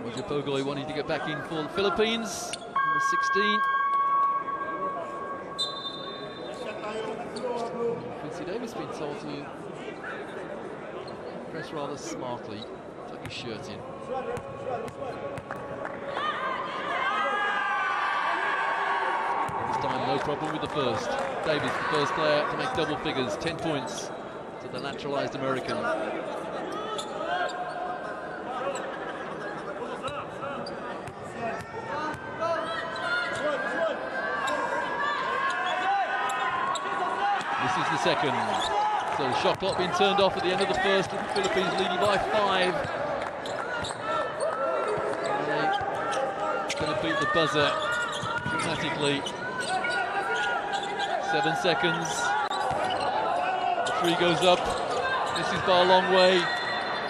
Roger Pogole wanting to get back in for the Philippines. Number 16. Quincy Davis been told to press rather smartly. Tuck his shirt in. This time no problem with the first. Davis, the first player to make double figures, 10 points to the naturalized American. This is the second. So the shot clock being turned off at the end of the first, with the Philippines leading by 5. Going to beat the buzzer dramatically. 7 seconds. The 3 goes up. Misses by a long way.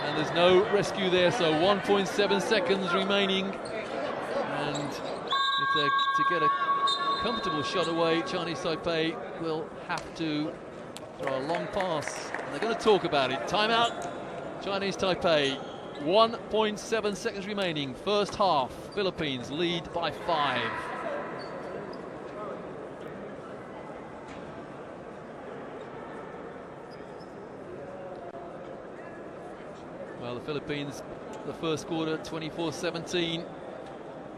And there's no rescue there, so 1.7 seconds remaining. And if they're to get a comfortable shot away, Chinese Taipei will have to throw a long pass. And they're going to talk about it. Timeout. Chinese Taipei. 1.7 seconds remaining. First half. Philippines lead by 5. Well, the Philippines, the first quarter, 24-17.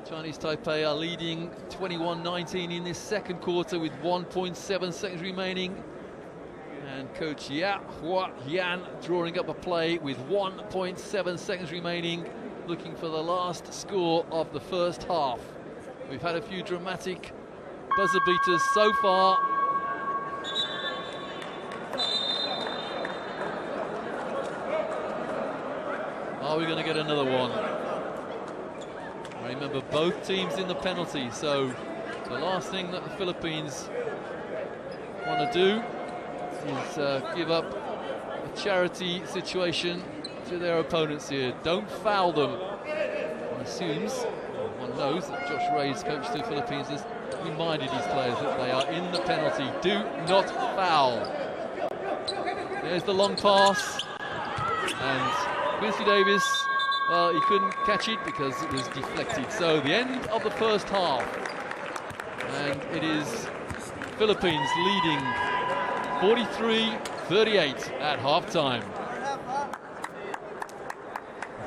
Chinese Taipei are leading 21-19 in this second quarter with 1.7 seconds remaining. And coach Hua Yan drawing up a play with 1.7 seconds remaining, looking for the last score of the first half. We've had a few dramatic buzzer beaters so far. Are we going to get another one? Remember, both teams in the penalty, so the last thing that the Philippines want to do is give up a charity situation to their opponents here. Don't foul them. One assumes, one knows that Josh Ray's coach to the Philippines has reminded his players that they are in the penalty. Do not foul. There's the long pass. And Quincy Davis, well, he couldn't catch it because it was deflected. So the end of the first half. And it is Philippines leading 43-38 at halftime.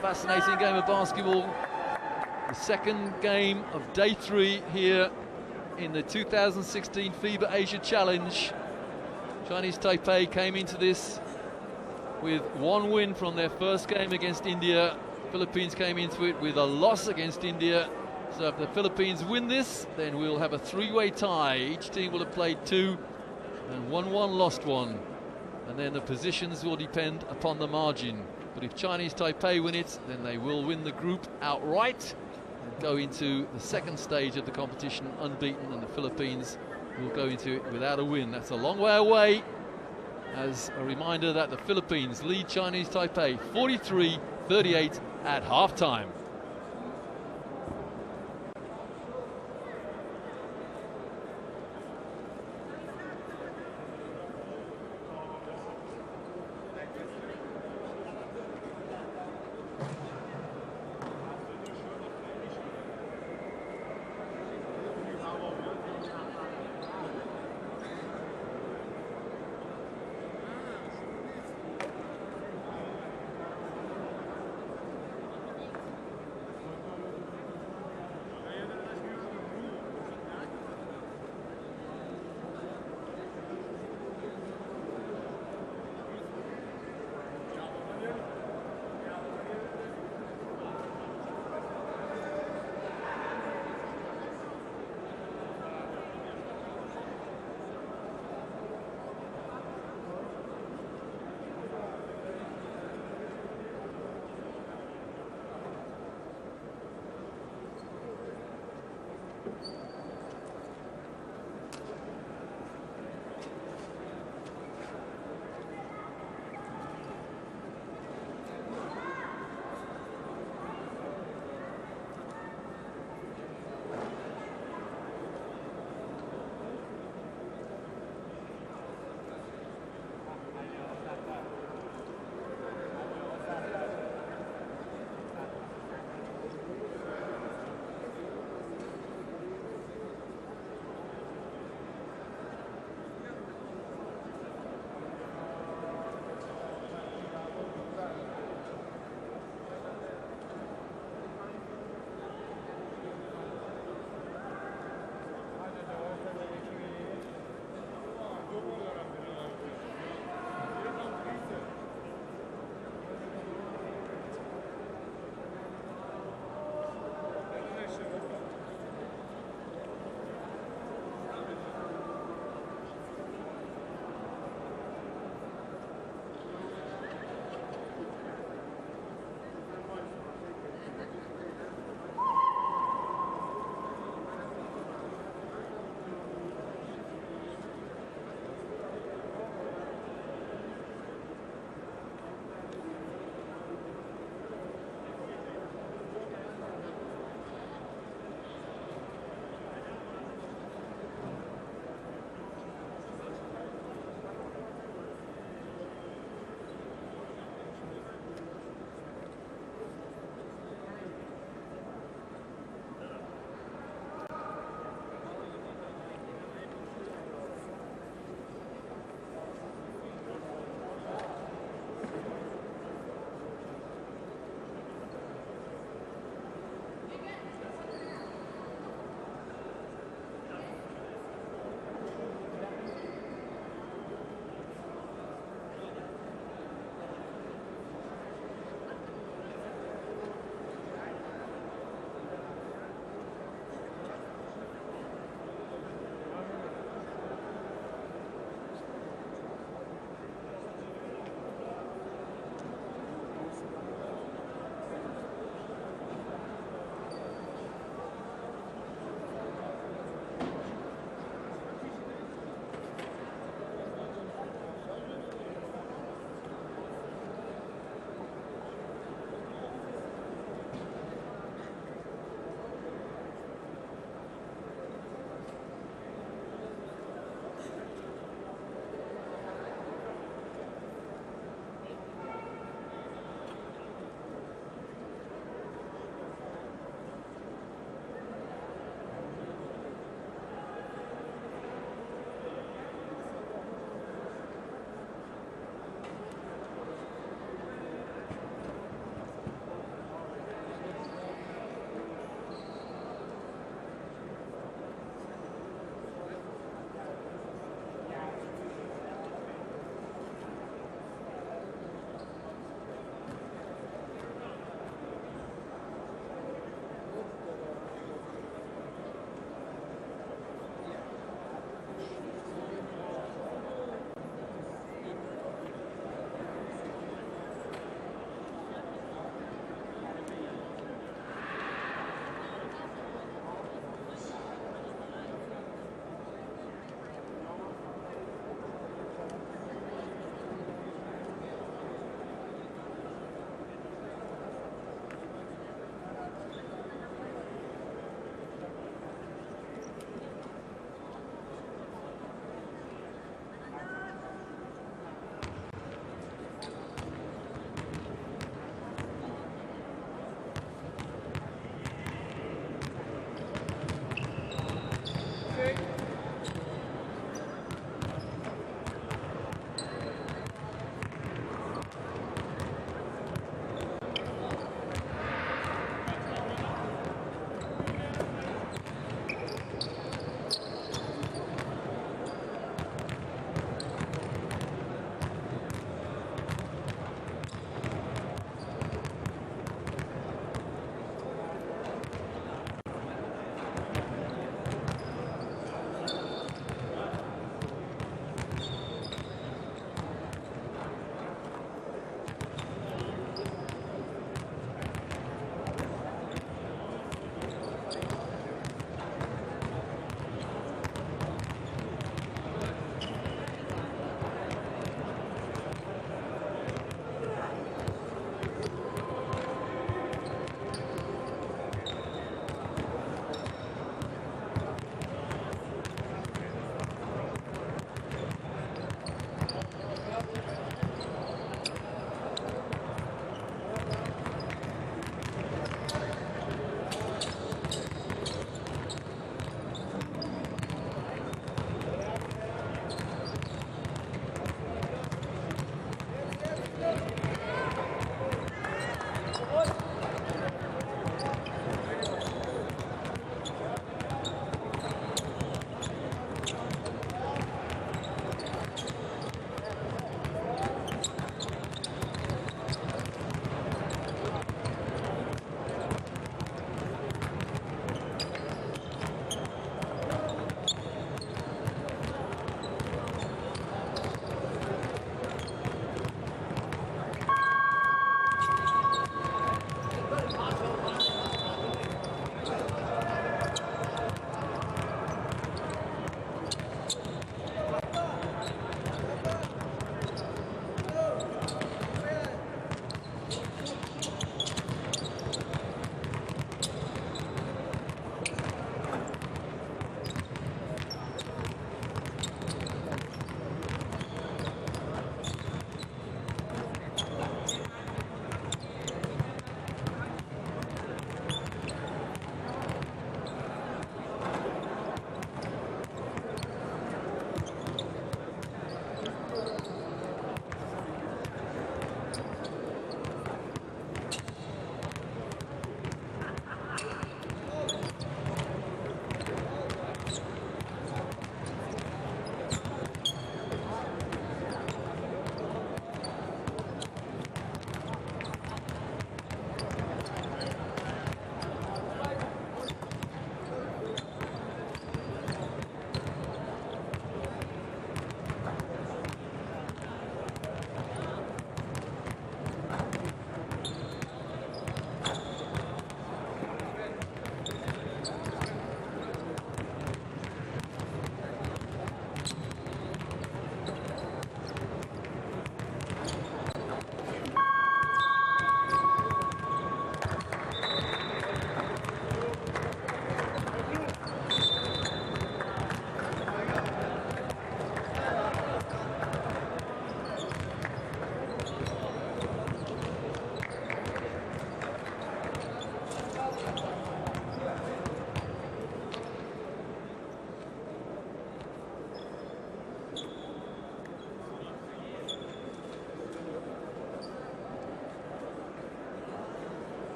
Fascinating game of basketball. The second game of day 3 here in the 2016 FIBA Asia Challenge. Chinese Taipei came into this with 1 win from their first game against India. Philippines came into it with a loss against India. So if the Philippines win this, then we'll have a 3-way tie. Each team will have played 2 and 1-1 lost 1. And then the positions will depend upon the margin. But if Chinese Taipei win it, then they will win the group outright and go into the second stage of the competition unbeaten, and the Philippines will go into it without a win. That's a long way away. As a reminder that the Philippines lead Chinese Taipei 43-38 at halftime.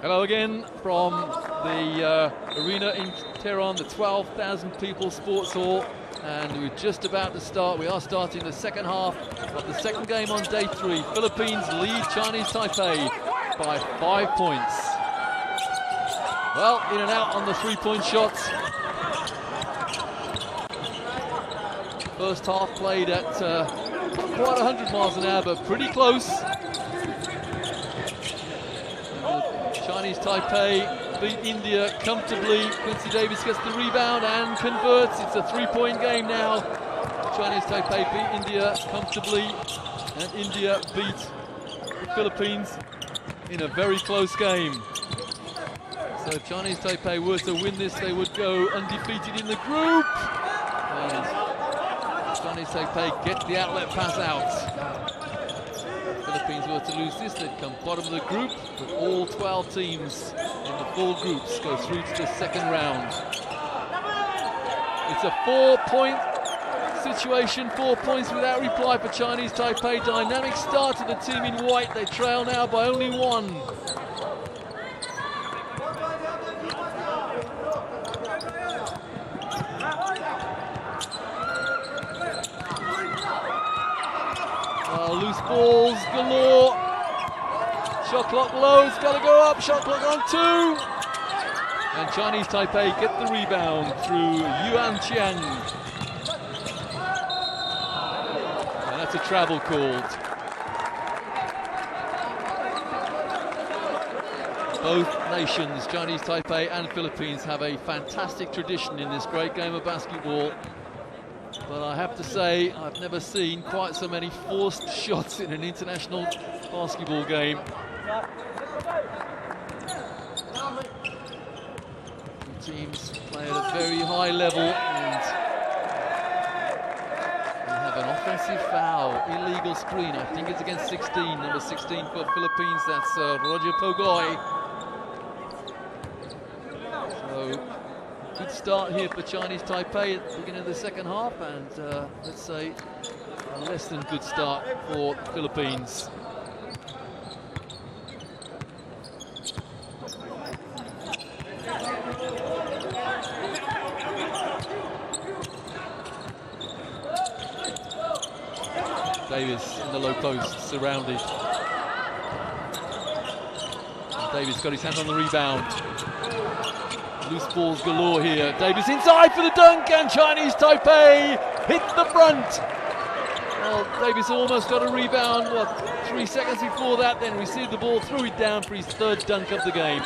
Hello again from the arena in Tehran, the 12,000 people sports hall, and we're just about to start. We are starting the second half of the second game on day 3. Philippines lead Chinese Taipei by 5 points. Well, in and out on the 3-point shots. First half played at quite 100 miles an hour, but pretty close. Chinese Taipei beat India comfortably. Quincy Davis gets the rebound and converts. It's a 3-point game now. Chinese Taipei beat India comfortably, and India beat the Philippines in a very close game. So if Chinese Taipei were to win this, they would go undefeated in the group. And Chinese Taipei get the outlet pass out. Philippines were to lose this, they'd come bottom of the group, but all 12 teams in the 4 groups go through to the second round. It's a 4-point situation, 4 points without reply for Chinese Taipei. Dynamic start to the team in white, they trail now by only 1. Loose balls galore. Shot clock low, it's got to go up. Shot clock on 2. And Chinese Taipei get the rebound through Yuan Qiang. And that's a travel called. Both nations, Chinese Taipei and Philippines, have a fantastic tradition in this great game of basketball. But I have to say, I've never seen quite so many forced shots in an international basketball game. The teams play at a very high level, and we have an offensive foul, illegal screen. I think it's against 16, number 16 for Philippines. That's Roger Pogoy. So, good start here for Chinese Taipei at the beginning of the second half, and let's say a less than good start for the Philippines. Davis in the low post, surrounded. Davis got his hand on the rebound. Loose balls galore here. Davis inside for the dunk, and Chinese Taipei hit the front. Well, Davis almost got a rebound, 3 seconds before that, then received the ball, threw it down for his 3rd dunk of the game.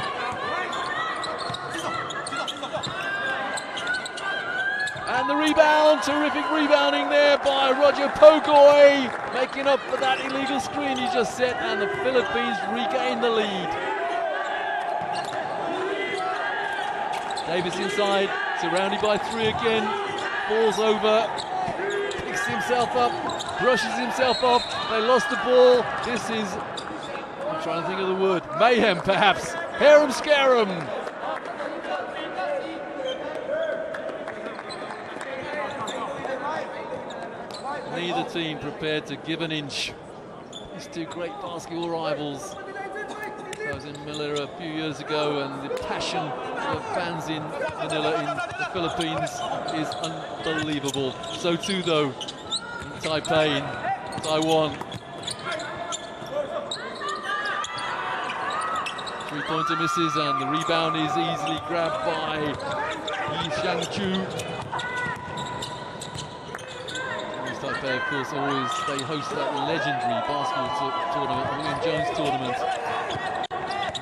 And the rebound, terrific rebounding there by Roger Pogoy, making up for that illegal screen he just set, and the Philippines regain the lead. Davis inside, surrounded by 3 again, falls over, picks himself up, brushes himself off. They lost the ball. This is, I'm trying to think of the word, mayhem perhaps. Harem scarum. Neither team prepared to give an inch. These 2 great basketball rivals. I was in Manila a few years ago, and the passion of fans in Manila in the Philippines is unbelievable. So too, though, in Taipei, in Taiwan. 3-pointer misses, and the rebound is easily grabbed by Yi Xiangju. Taipei, of course, they host that legendary basketball tournament, the William Jones tournament.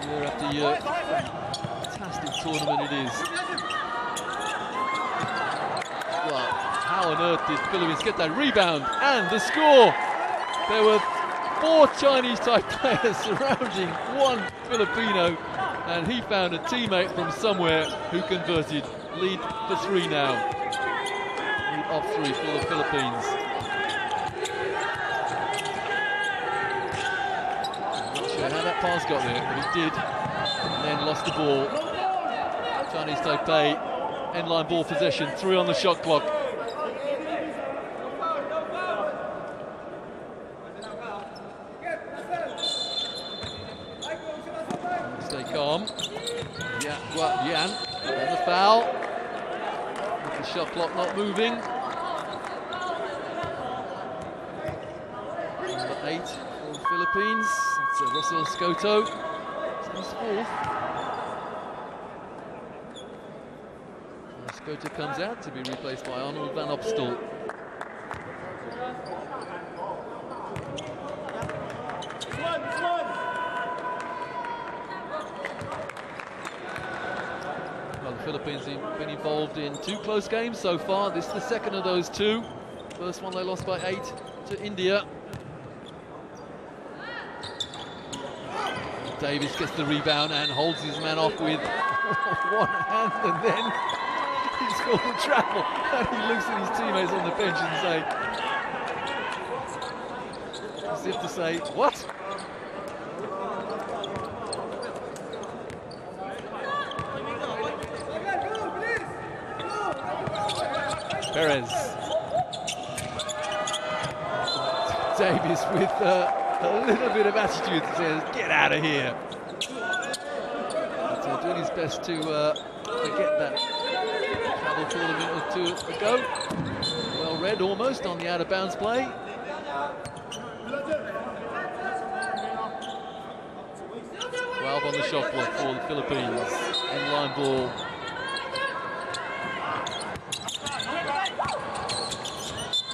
Year after year, fantastic tournament it is. Well, how on earth did Philippines get that rebound and the score? There were 4 Chinese Taipeians surrounding 1 Filipino, and he found a teammate from somewhere who converted. Lead for 3 now. Lead off 3 for the Philippines. How that pass got there, but it did, and then lost the ball. Chinese Taipei, end-line ball possession, 3 on the shot clock. stay calm. Yan, and the foul. With the shot clock not moving. Number 8 for the Philippines. It's Russell Scoto. It's his fourth. Scoto comes out to be replaced by Arnold van Opstal. Well, the Philippines have been involved in 2 close games so far. This is the second of those 2. First one they lost by 8 to India. Davis gets the rebound and holds his man off with one hand, and then he's called a travel. And he looks at his teammates on the bench and say, as if to say, what? Perez. Davis with a little bit of attitude says, get out of here. But doing his best to get that travel call a minute or 2 ago. Well read almost on the out of bounds play. On the shot clock for the Philippines. End line ball.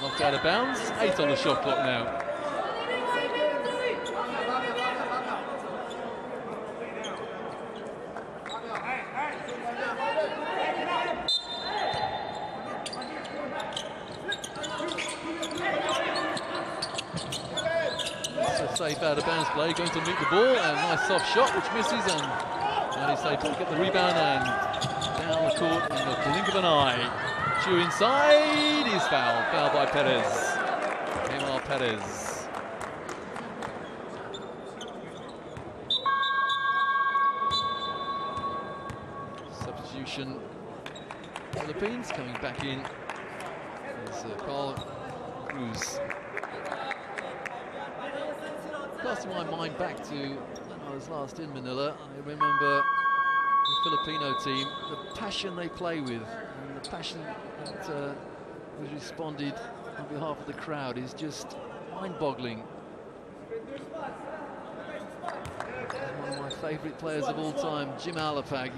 Knocked out of bounds. 8 on the shot clock now. Safe out of bounds play, going to meet the ball, and nice soft shot which misses, and Johnny Taipei get the rebound and down the court in the blink of an eye. Chu inside, he's fouled by Perez. Emil Perez. Substitution. Philippines coming back in is Carl Cruz. Casting my mind back to when I was last in Manila, I remember the Filipino team, the passion they play with, and the passion that was responded on behalf of the crowd is just mind-boggling. One of my favourite players of all time, Jim Alapag,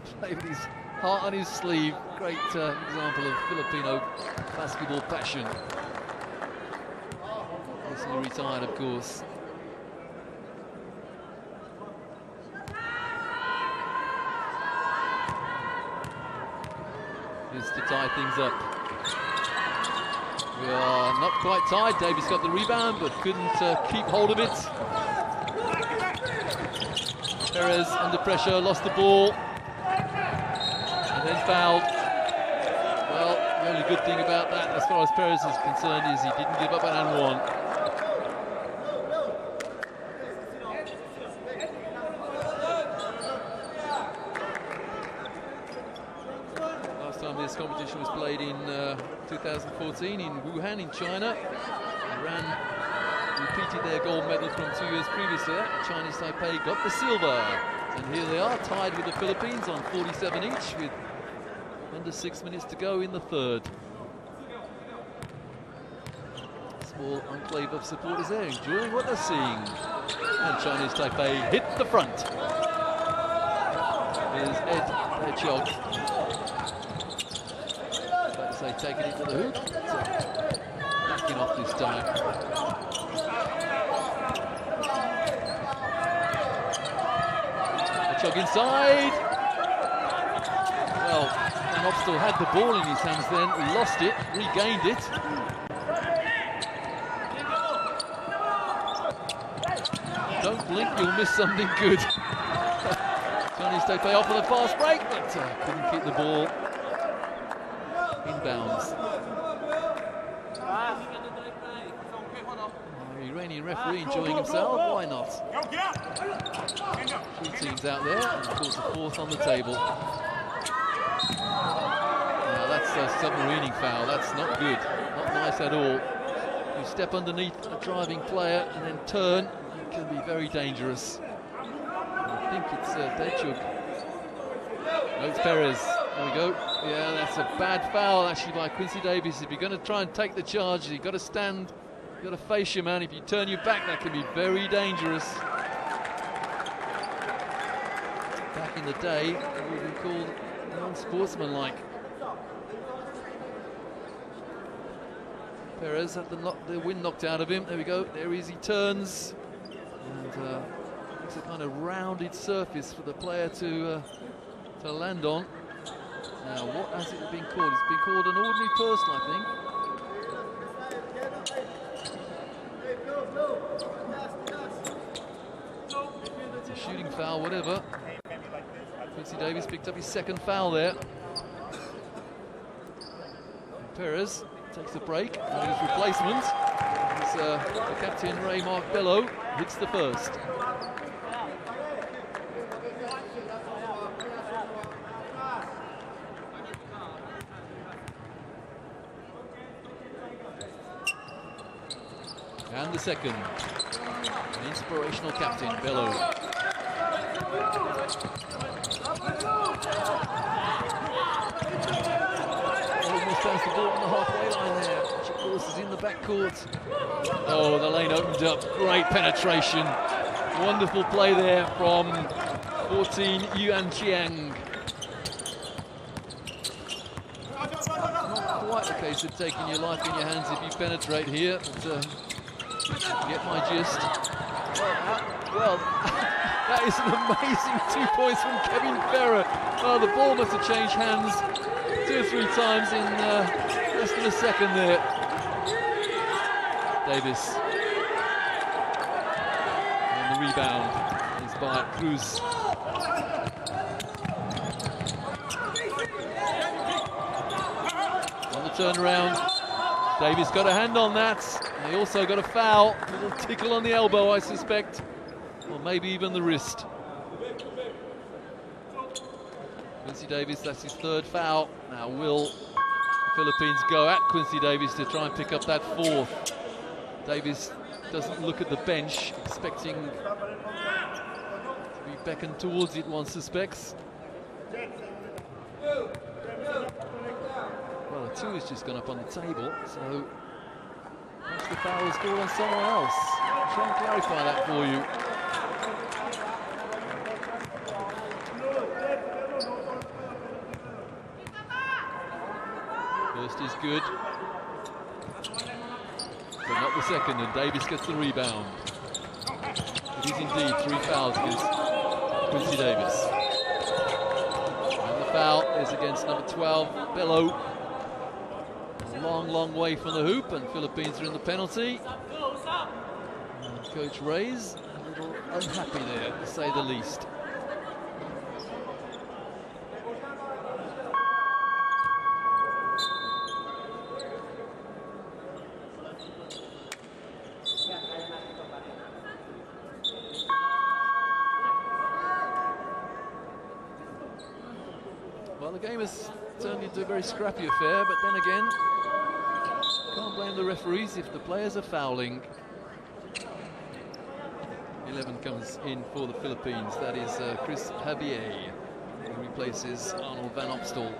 he played with his heart on his sleeve. Great example of Filipino basketball passion. Recently retired, of course. To tie things up. We are not quite tied. Davis got the rebound but couldn't keep hold of it. Perez under pressure, lost the ball and then fouled. Well, the only good thing about that as far as Perez is concerned is he didn't give up an and one. This competition was played in 2014 in Wuhan in China. Iran repeated their gold medal from 2 years previous to that. Chinese Taipei got the silver. And here they are, tied with the Philippines on 47 each with under 6 minutes to go in the third. Small enclave of supporters there, enjoying what they're seeing. And Chinese Taipei hit the front. There's Ed Chog. Taking it to the hoop, backing off this time. A chug inside. Well, Van Opstal had the ball in his hands then, lost it, regained it. Don't blink, you'll miss something good. Chinese Taipei off with a fast break, but couldn't keep the ball. Inbounds. Iranian referee enjoying himself, why not? 3 teams out there, and of course the 4th on the table. Now that's a submarining foul, that's not good, not nice at all. You step underneath a driving player and then turn, it can be very dangerous. And the I think it's Dechuk. No, it's Perez. There we go. Yeah, that's a bad foul actually by Quincy Davies. If you're going to try and take the charge, you've got to stand, you've got to face your man. If you turn your back, that can be very dangerous. Back in the day, it would be called non-sportsmanlike. Perez had the wind knocked out of him. There we go. There he is. He turns, and it's a kind of rounded surface for the player to land on. Now, what has it been called? It's been called an ordinary person, I think. It's a shooting foul, whatever. Quincy Davies picked up his second foul there. And Perez takes a break, and his replacement is the captain, Ray-Mark Bello, hits the first. And the second. An inspirational captain, Bello. Almost has the ball on the halfway line there, which of course is in the backcourt. Oh, the lane opened up. Great penetration. Wonderful play there from 14 Yuan Chiang. Not quite the case of taking your life in your hands if you penetrate here, but you get my gist. Well, that is an amazing 2 points from Kevin Ferrer. Oh, the ball must have changed hands 2 or 3 times in less than a second there. Davis. And the rebound is by Cruz. On the turnaround, Davis got a hand on that. He also got a foul, a little tickle on the elbow, I suspect, or maybe even the wrist. Quincy Davies, that's his third foul. Now will the Philippines go at Quincy Davies to try and pick up that fourth? Davies doesn't look at the bench, expecting to be beckoned towards it, one suspects. Well, a 2 has just gone up on the table, so perhaps the foul is called on someone else. I'll try and clarify that for you. First is good, but not the second, and Davis gets the rebound. It is indeed 3 fouls against Quincy Davis. And the foul is against number 12, Bello. A long, long way from the hoop, and Philippines are in the penalty. And Coach Ray's a little unhappy there, to say the least. Well, the game has turned into a very scrappy affair, but then again, can't blame the referees if the players are fouling. 11 comes in for the Philippines. That is Chris Javier, who replaces Arnold Van Opstal.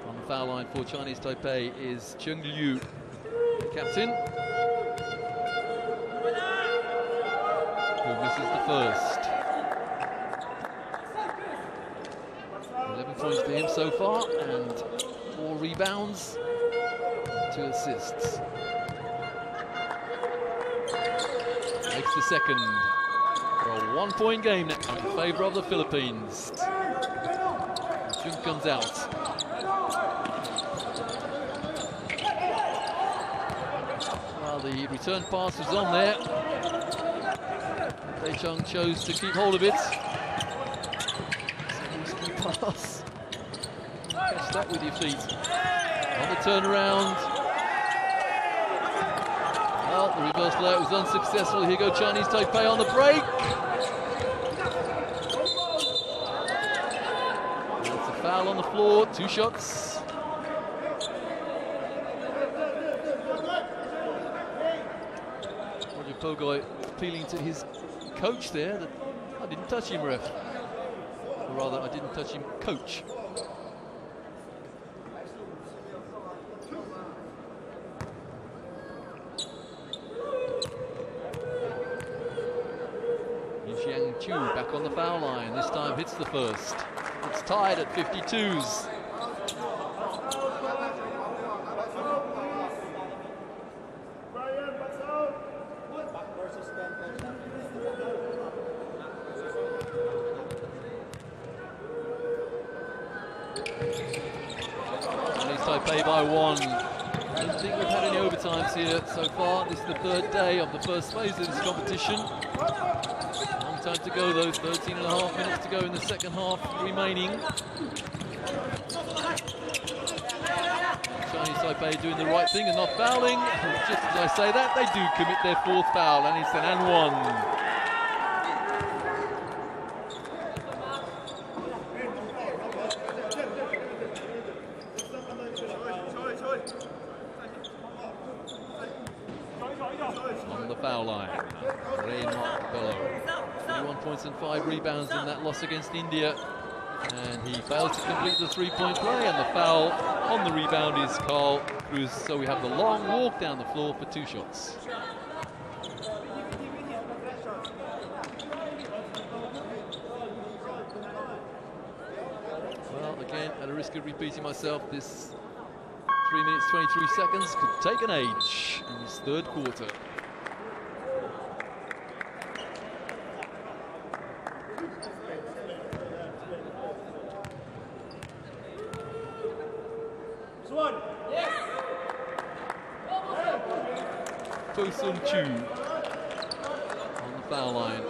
On the foul line for Chinese Taipei is Chung Liu, the captain, who misses the first. 11 points to him so far, and 4 rebounds, 2 assists. Makes the second for a 1-point game now in favour of the Philippines. Chung comes out. Well, the return pass was on there. Dae-Chung chose to keep hold of it. Pass. Catch that with your feet. On the turnaround. Well, the reverse layout was unsuccessful. Here go Chinese Taipei on the break. It's a foul on the floor. 2 shots. Roger Pogoi appealing to his coach there that I didn't didn't touch him, ref. Or rather, I didn't touch him, coach. Chu back on the foul line. This time hits the first. It's tied at 52s. Chinese Taipei by 1. I don't think we've had any overtimes here so far. This is the third day of the first phase of this competition. Time to go though, 13 and a half minutes to go in the second half remaining. Chinese Taipei doing the right thing and not fouling. Just as I say that, they do commit their fourth foul, and it's an and one. On the foul line, Mark Bello. 21 points and 5 rebounds in that loss against India, and he failed to complete the three-point play, and the foul on the rebound is Carl Cruz. So we have the long walk down the floor for 2 shots. Well, again, at a risk of repeating myself, this 3 minutes 23 seconds could take an age in this third quarter. Sun Chu on the foul line.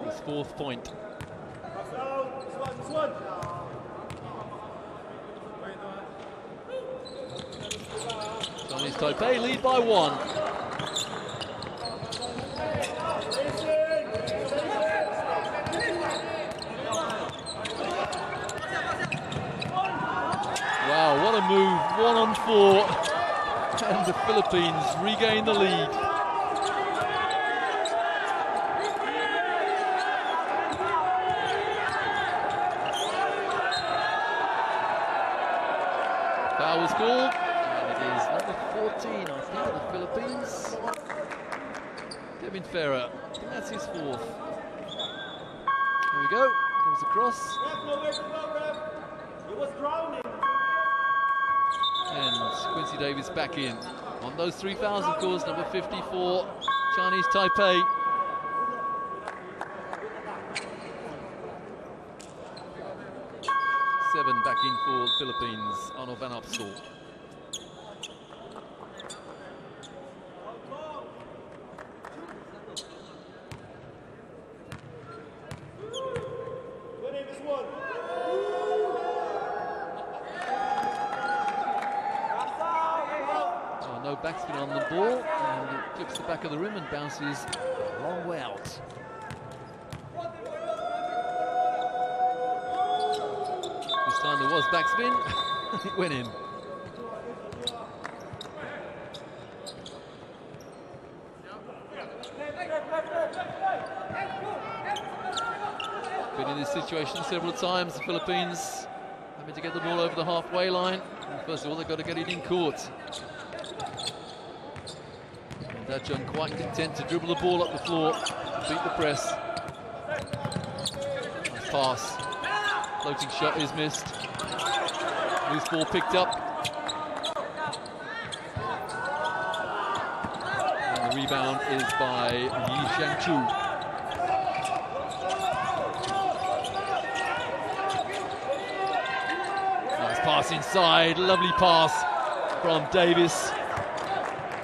His 4th point. Chinese Taipei lead by 1. Wow, what a move. 1 on 4. And the Philippines regain the lead. Foul was called, and it is number 14, I think, of the Philippines. Kevin Ferrer, I think that's his 4th. Here we go, comes across. It was drowning. And Quincy Davis back in. On those 3 fouls, of course, number 54, Chinese Taipei. Seven back in for Philippines, Arno van Opstal. Backspin on the ball, and it clips the back of the rim and bounces a long way out. This time there was backspin, it went in. Been in this situation several times, the Philippines having to get the ball over the halfway line. And first of all, they've got to get it in court. Dajun quite content to dribble the ball up the floor, beat the press. Nice pass. Floating shot is missed. Loose ball picked up. And the rebound is by Yi Xiangchu. Nice pass inside, lovely pass from Davis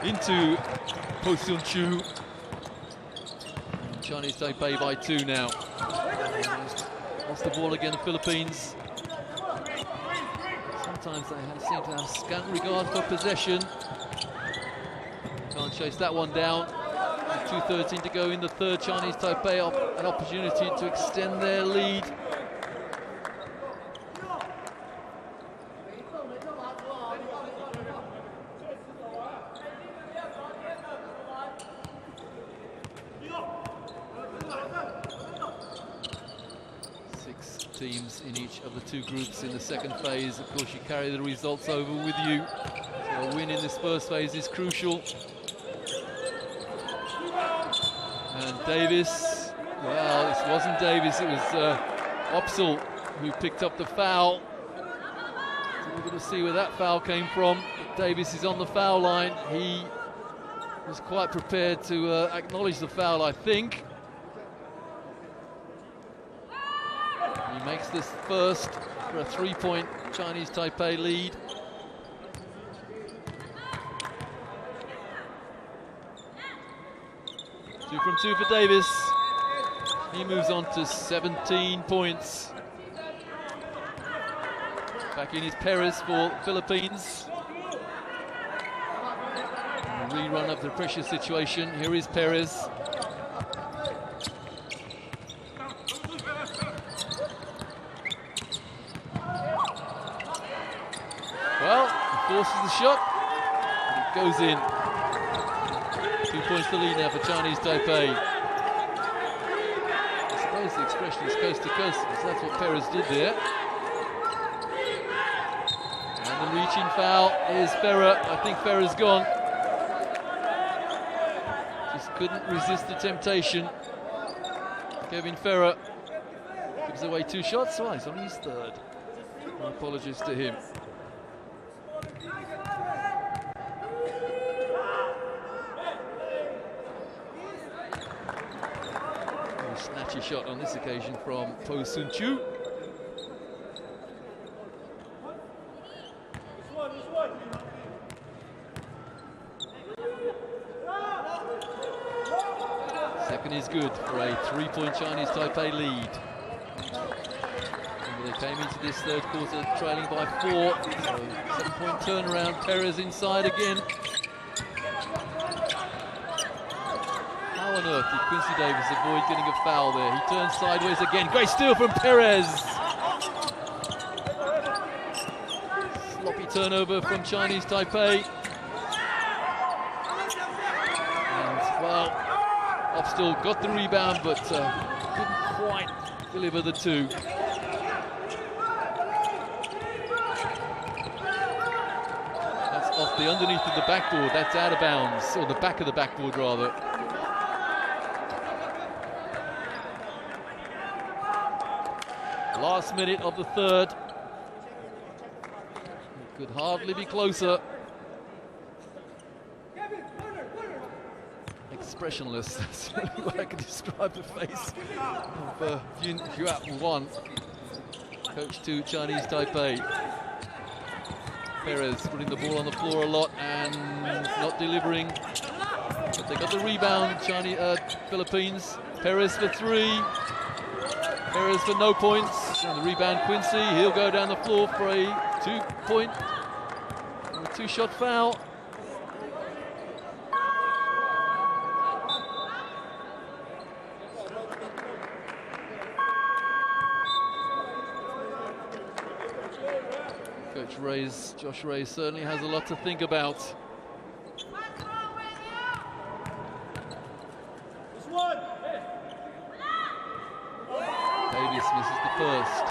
into Sun Chu. Chinese Taipei by 2 now. Lost the ball again, the Philippines. Sometimes they seem to have scant regard for possession. Can't chase that one down. 2:13 to go in the third. Chinese Taipei an opportunity to extend their lead. teams in each of the two groups in the second phase. Of course, you carry the results over with you. So a win in this first phase is crucial. And Davis, well, this wasn't Davis, it was Opsal who picked up the foul. So we're going to see where that foul came from. But Davis is on the foul line. He was quite prepared to acknowledge the foul, I think. He makes this first for a 3-point Chinese Taipei lead. Two from two for Davis. He moves on to 17 points. Back in is Perez for Philippines. A rerun of the pressure situation. Here is Perez. Well, he forces the shot, but it goes in. 2 points to lead now for Chinese Taipei. I suppose the expression is coast to coast, because that's what Perez did there. And the reaching foul is Ferrer. I think Ferrer's gone. Just couldn't resist the temptation. Kevin Ferrer gives away 2 shots. Well, he's on his third. My apologies to him. Snatchy shot on this occasion from Po Sun Chu. Second is good for a 3-point Chinese Taipei lead. Remember, they came into this third quarter trailing by 4, so 7-point turnaround. Perez inside again. How on earth did Quincy Davis avoid getting a foul there? He turns sideways again. Great steal from Perez. Sloppy turnover from Chinese Taipei. And, well, Opstal got the rebound, but couldn't quite deliver the 2. That's off the underneath of the backboard. That's out of bounds, or the back of the backboard, rather. Last minute of the third. It could hardly be closer. Expressionless, that's the only way I can describe the face of Yun Huat Wan, coach to Chinese Taipei. Perez putting the ball on the floor a lot and not delivering. But they got the rebound, Philippines. Perez for 3. Perez for no points, and the rebound Quincy. He'll go down the floor for a 2-point, 2-shot foul. Coach Josh Ray certainly has a lot to think about. Davis misses the first.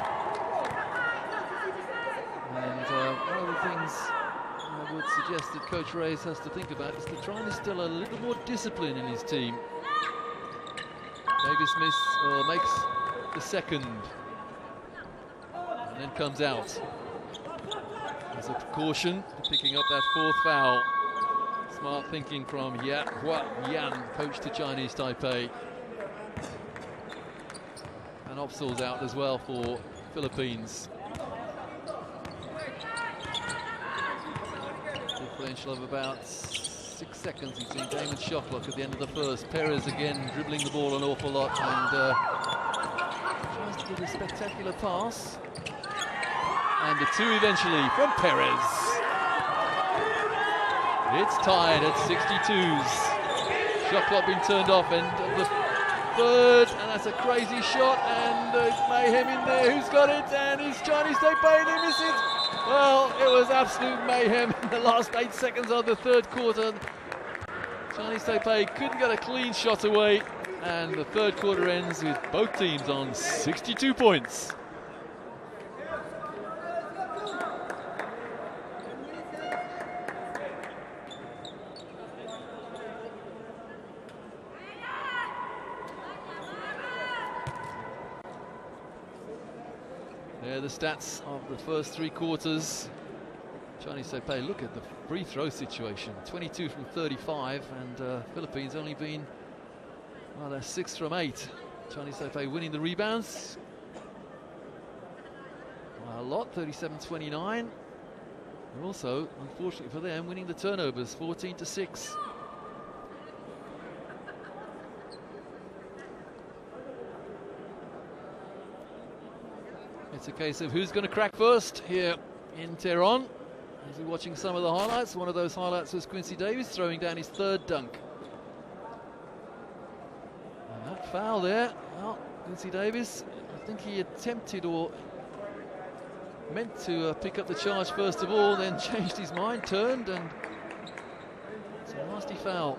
And one of the things I would suggest that Coach Reyes has to think about is to try and instill a little more discipline in his team. Davis makes the second and then comes out. As a precaution, picking up that 4th foul. Smart thinking from Hua Yan, coach to Chinese Taipei. And Opsal's out as well for Philippines. Differential of about 6 seconds between Damon's shot clock at the end of the first. Perez again dribbling the ball an awful lot and tries to give a spectacular pass. And the 2 eventually from Perez. It's tied at 62s. Shot clock being turned off, end of the third, and that's a crazy shot, and it's mayhem in there. Who's got it? And it's Chinese Taipei, they miss it. Well, it was absolute mayhem in the last 8 seconds of the third quarter. Chinese Taipei couldn't get a clean shot away, and the third quarter ends with both teams on 62 points. There are the stats of the first 3 quarters. Chinese Taipei, look at the free throw situation. 22 from 35, and Philippines only been, well, they're 6 from 8. Chinese Taipei winning the rebounds. A lot, 37-29. And also, unfortunately for them, winning the turnovers, 14-6. It's a case of who's going to crack first here in Tehran. As you're watching some of the highlights, one of those highlights was Quincy Davis throwing down his 3rd dunk. And that foul there, well, Quincy Davis, I think he attempted or meant to pick up the charge first of all, then changed his mind, turned, and it's a nasty foul.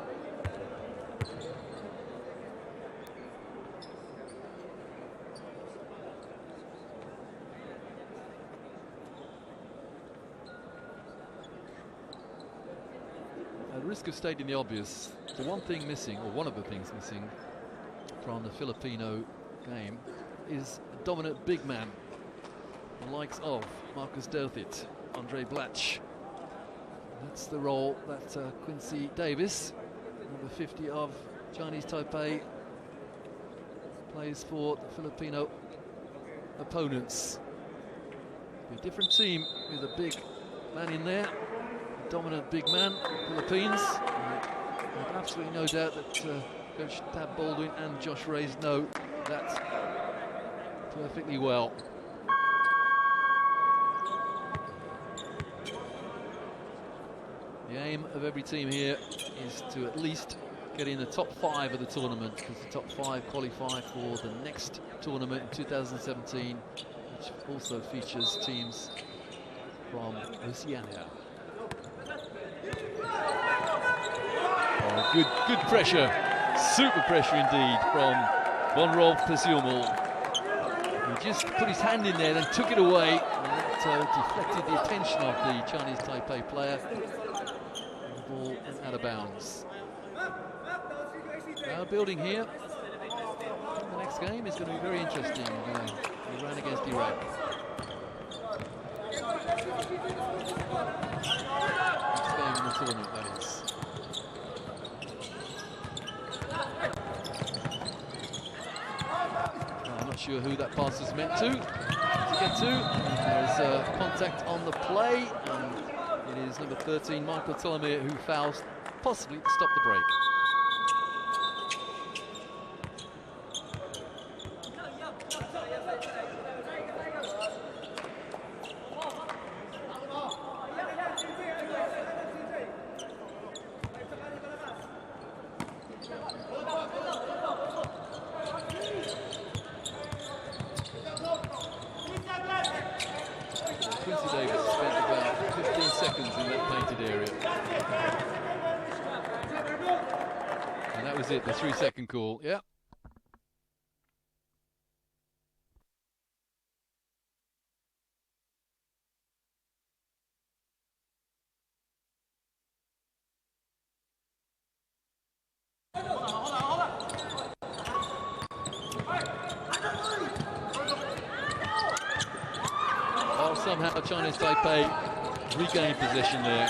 At risk of stating the obvious, the one thing missing, or one of the things missing from the Filipino game is a dominant big man. The likes of Marcus Delthit, Andre Blatch. That's the role that Quincy Davis, number 50 of Chinese Taipei, plays for the Filipino opponents. A different team with a big man in there, a dominant big man, Philippines. I have absolutely no doubt that Coach Tab Baldwin and Josh Reyes know that perfectly well. The aim of every team here is to at least get in the top 5 of the tournament, because the top 5 qualify for the next tournament in 2017, which also features teams from Oceania. Oh, good pressure, super pressure indeed from Von Rolf Pesiumel. He just put his hand in there, then took it away, and that deflected the attention of the Chinese Taipei player. Ball out of bounds. Now building here. The next game is going to be very interesting. Iran against Iraq. Next game in the tournament, that is. I'm not sure who that pass was meant to get to. There's contact on the play, and it is number 13, Michael Tolomir, who fouls, possibly to stop the break. Quincy Davis spent about 15 seconds in that painted area. And that was it, the 3-second call. Yeah. Well, somehow Chinese Taipei regained possession there.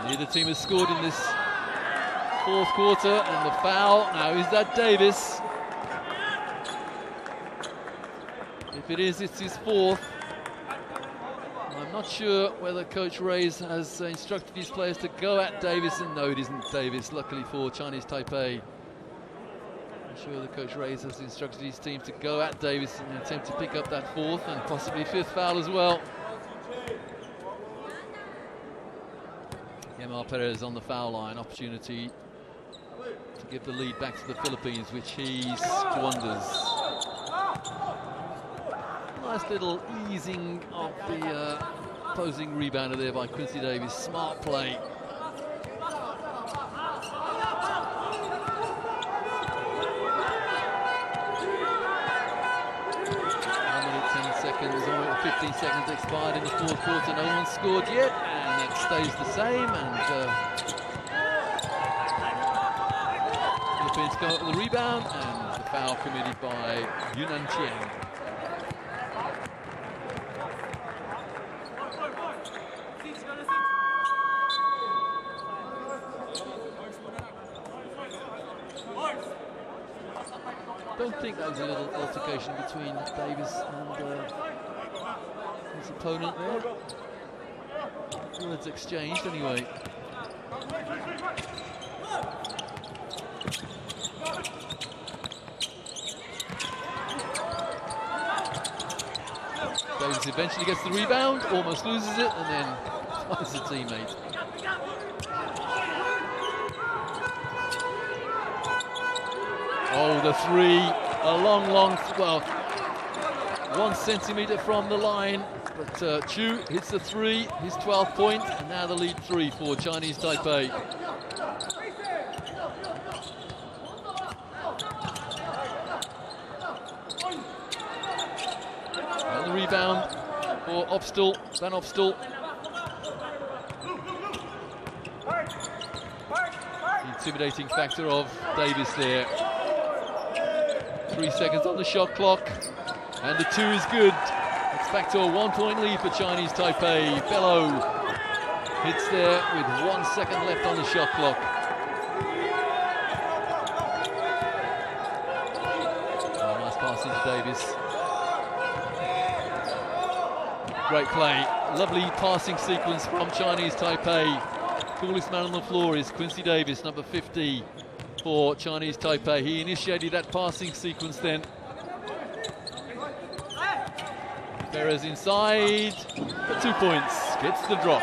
Neither team has scored in this 4th quarter, and the foul now is that Davis. If it is, it's his 4th. I'm not sure whether Coach Reyes has instructed his players to go at Davis, and no, it isn't Davis, luckily for Chinese Taipei. I'm sure that Coach Reyes has instructed his team to go at Davis in an attempt to pick up that 4th and possibly 5th foul as well. Yamar Perez on the foul line, opportunity to give the lead back to the Philippines, which he squanders. Nice little easing of the opposing rebounder there by Quincy Davis. Smart play. seconds expired in the fourth quarter. No one's scored yet, and that stays the same. And Philippines go for the rebound, and the foul committed by Yunnan Chiang. I don't think that was a little altercation between Davis and his opponent there. Words exchanged anyway. Davis eventually gets the rebound, almost loses it, and then finds a teammate. Oh, the three, a long, well, 1 centimetre from the line, but Chu hits the three, his 12th point, and now the lead three for Chinese Taipei. And the rebound for Van Opstal. The intimidating factor of Davis there. 3 seconds on the shot clock, and the two is good. It's back to a 1-point lead for Chinese Taipei. Bello hits there with 1 second left on the shot clock. Oh, nice pass into Davis. Great play. Lovely passing sequence from Chinese Taipei. Coolest man on the floor is Quincy Davis, number 50. For Chinese Taipei. He initiated that passing sequence then. Perez inside for 2 points, gets the drop.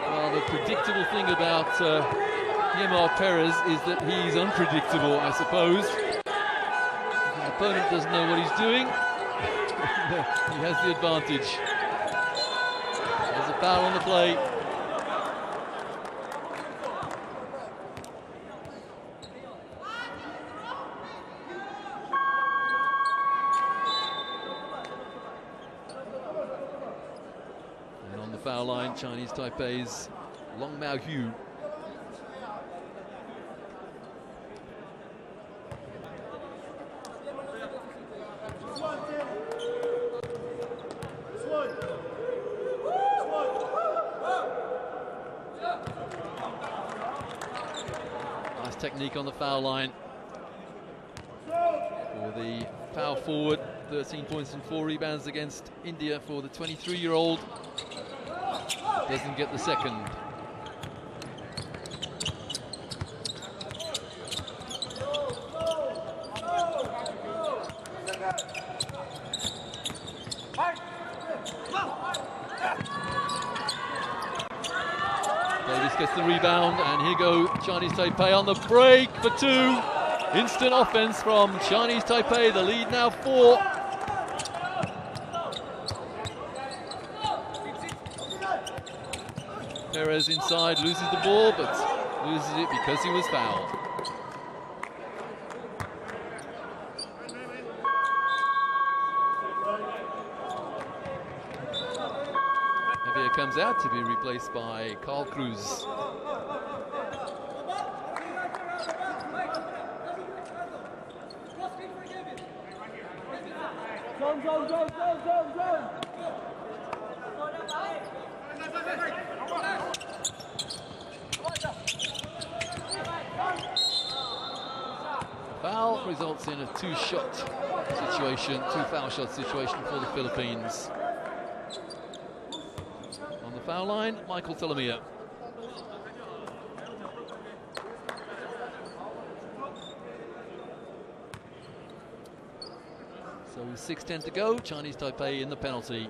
Well, the predictable thing about Yemar Perez is that he's unpredictable, I suppose. The opponent doesn't know what he's doing. He has the advantage. There's a foul on the play. And on the foul line, Chinese Taipei's Long Mao Hu. Technique on the foul line for the power forward. 13 points and 4 rebounds against India for the 23-year-old. Doesn't get the second. Davis gets the rebound, and here go Chinese Taipei on the break for 2. Instant offense from Chinese Taipei, the lead now 4. Perez inside, loses the ball, but loses it because he was fouled. Comes out to be replaced by Carl Cruz. Foul results in a two-shot situation, two-foul shot situation for the Philippines. Foul line, Michael Telemia. So 6:10 to go, Chinese Taipei in the penalty.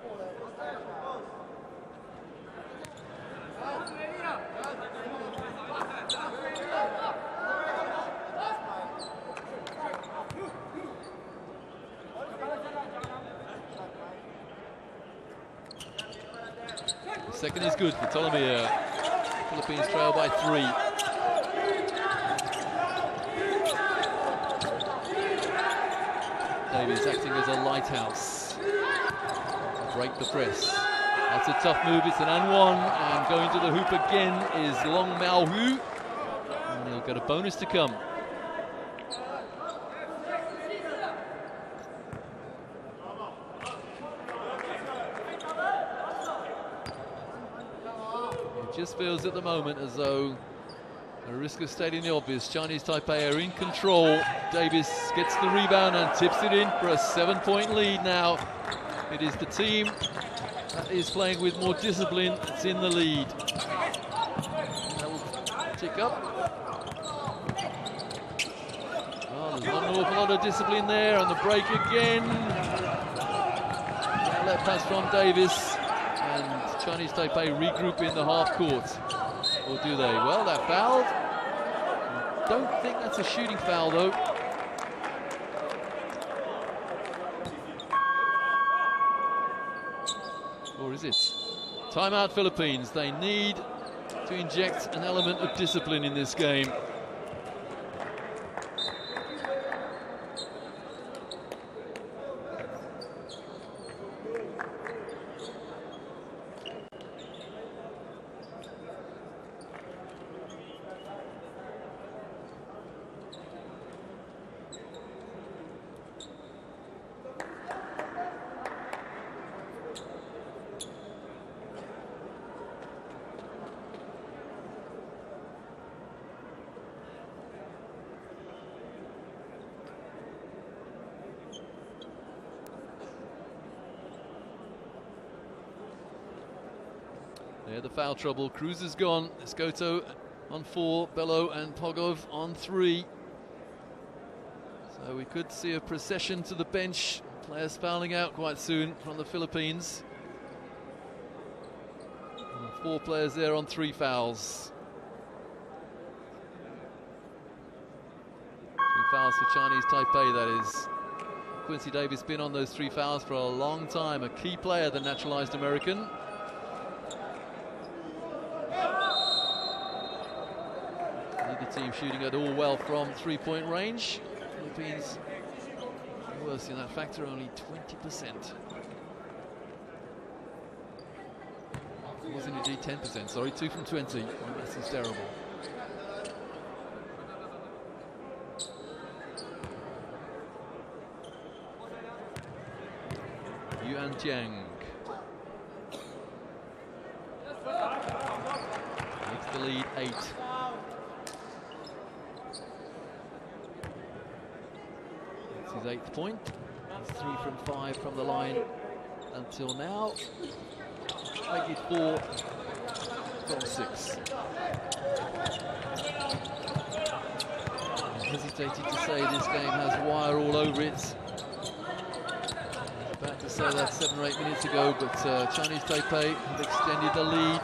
Second is good for Telemia. Philippines trail by 3. Davis acting as a lighthouse. Break the press. That's a tough move. It's an and one, and going to the hoop again is Long Mao Hu, and he'll get a bonus to come. It just feels at the moment as though, at a risk of stating the obvious, Chinese Taipei are in control. Davis gets the rebound and tips it in for a 7-point lead now. It is the team that is playing with more discipline that's in the lead. That will tick up. Oh, there's not an awful lot of discipline there, and the break again. Outlet pass from Davis, and Chinese Taipei regroup in the half court. Or do they? Well, they're fouled. I don't think that's a shooting foul, though. Or is it? Timeout, Philippines. They need to inject an element of discipline in this game. Yeah, the foul trouble. Cruz is gone. Escoto on 4, Bello and Pogov on 3. So we could see a procession to the bench. Players fouling out quite soon from the Philippines. And 4 players there on 3 fouls. 3 fouls for Chinese Taipei, that is. Quincy Davis been on those 3 fouls for a long time. A key player, the naturalized American. Team shooting it all well from 3-point range. Philippines worse in that factor, only 20%. It wasn't indeed 10%, sorry, 2 from 20. Oh, this is terrible. Yuan Jiang makes the lead 8. His 8th point. He's 3 from 5 from the line until now. Make it 4 from 6. I hesitated to say this game has wire all over it. I was about to say that 7 or 8 minutes ago, but Chinese Taipei have extended the lead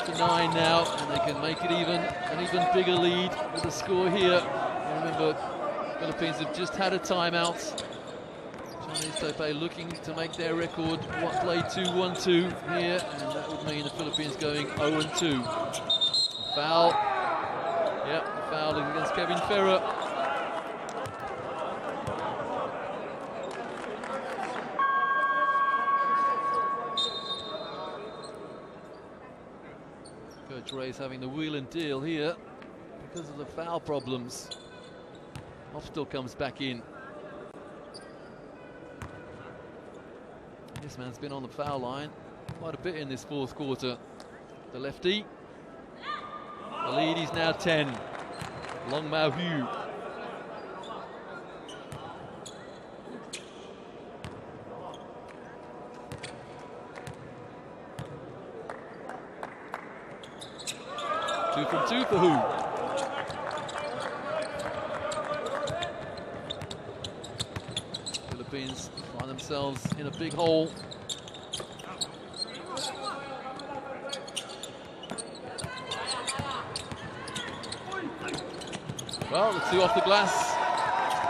to 9 now, and they can make it an even bigger lead with the score here. And remember, Philippines have just had a timeout. Chinese Taipei looking to make their record play 2-1-2 here, and that would mean the Philippines going 0-2. Foul. Yep, the foul against Kevin Ferrer. Coach Ray's having the wheel and deal here because of the foul problems. Hofstal comes back in. This man's been on the foul line quite a bit in this 4th quarter. The lefty. The lead is now 10. Long Mao Hu. Two from 2 for Hu. Philippines find themselves in a big hole. Well, the 2 off the glass,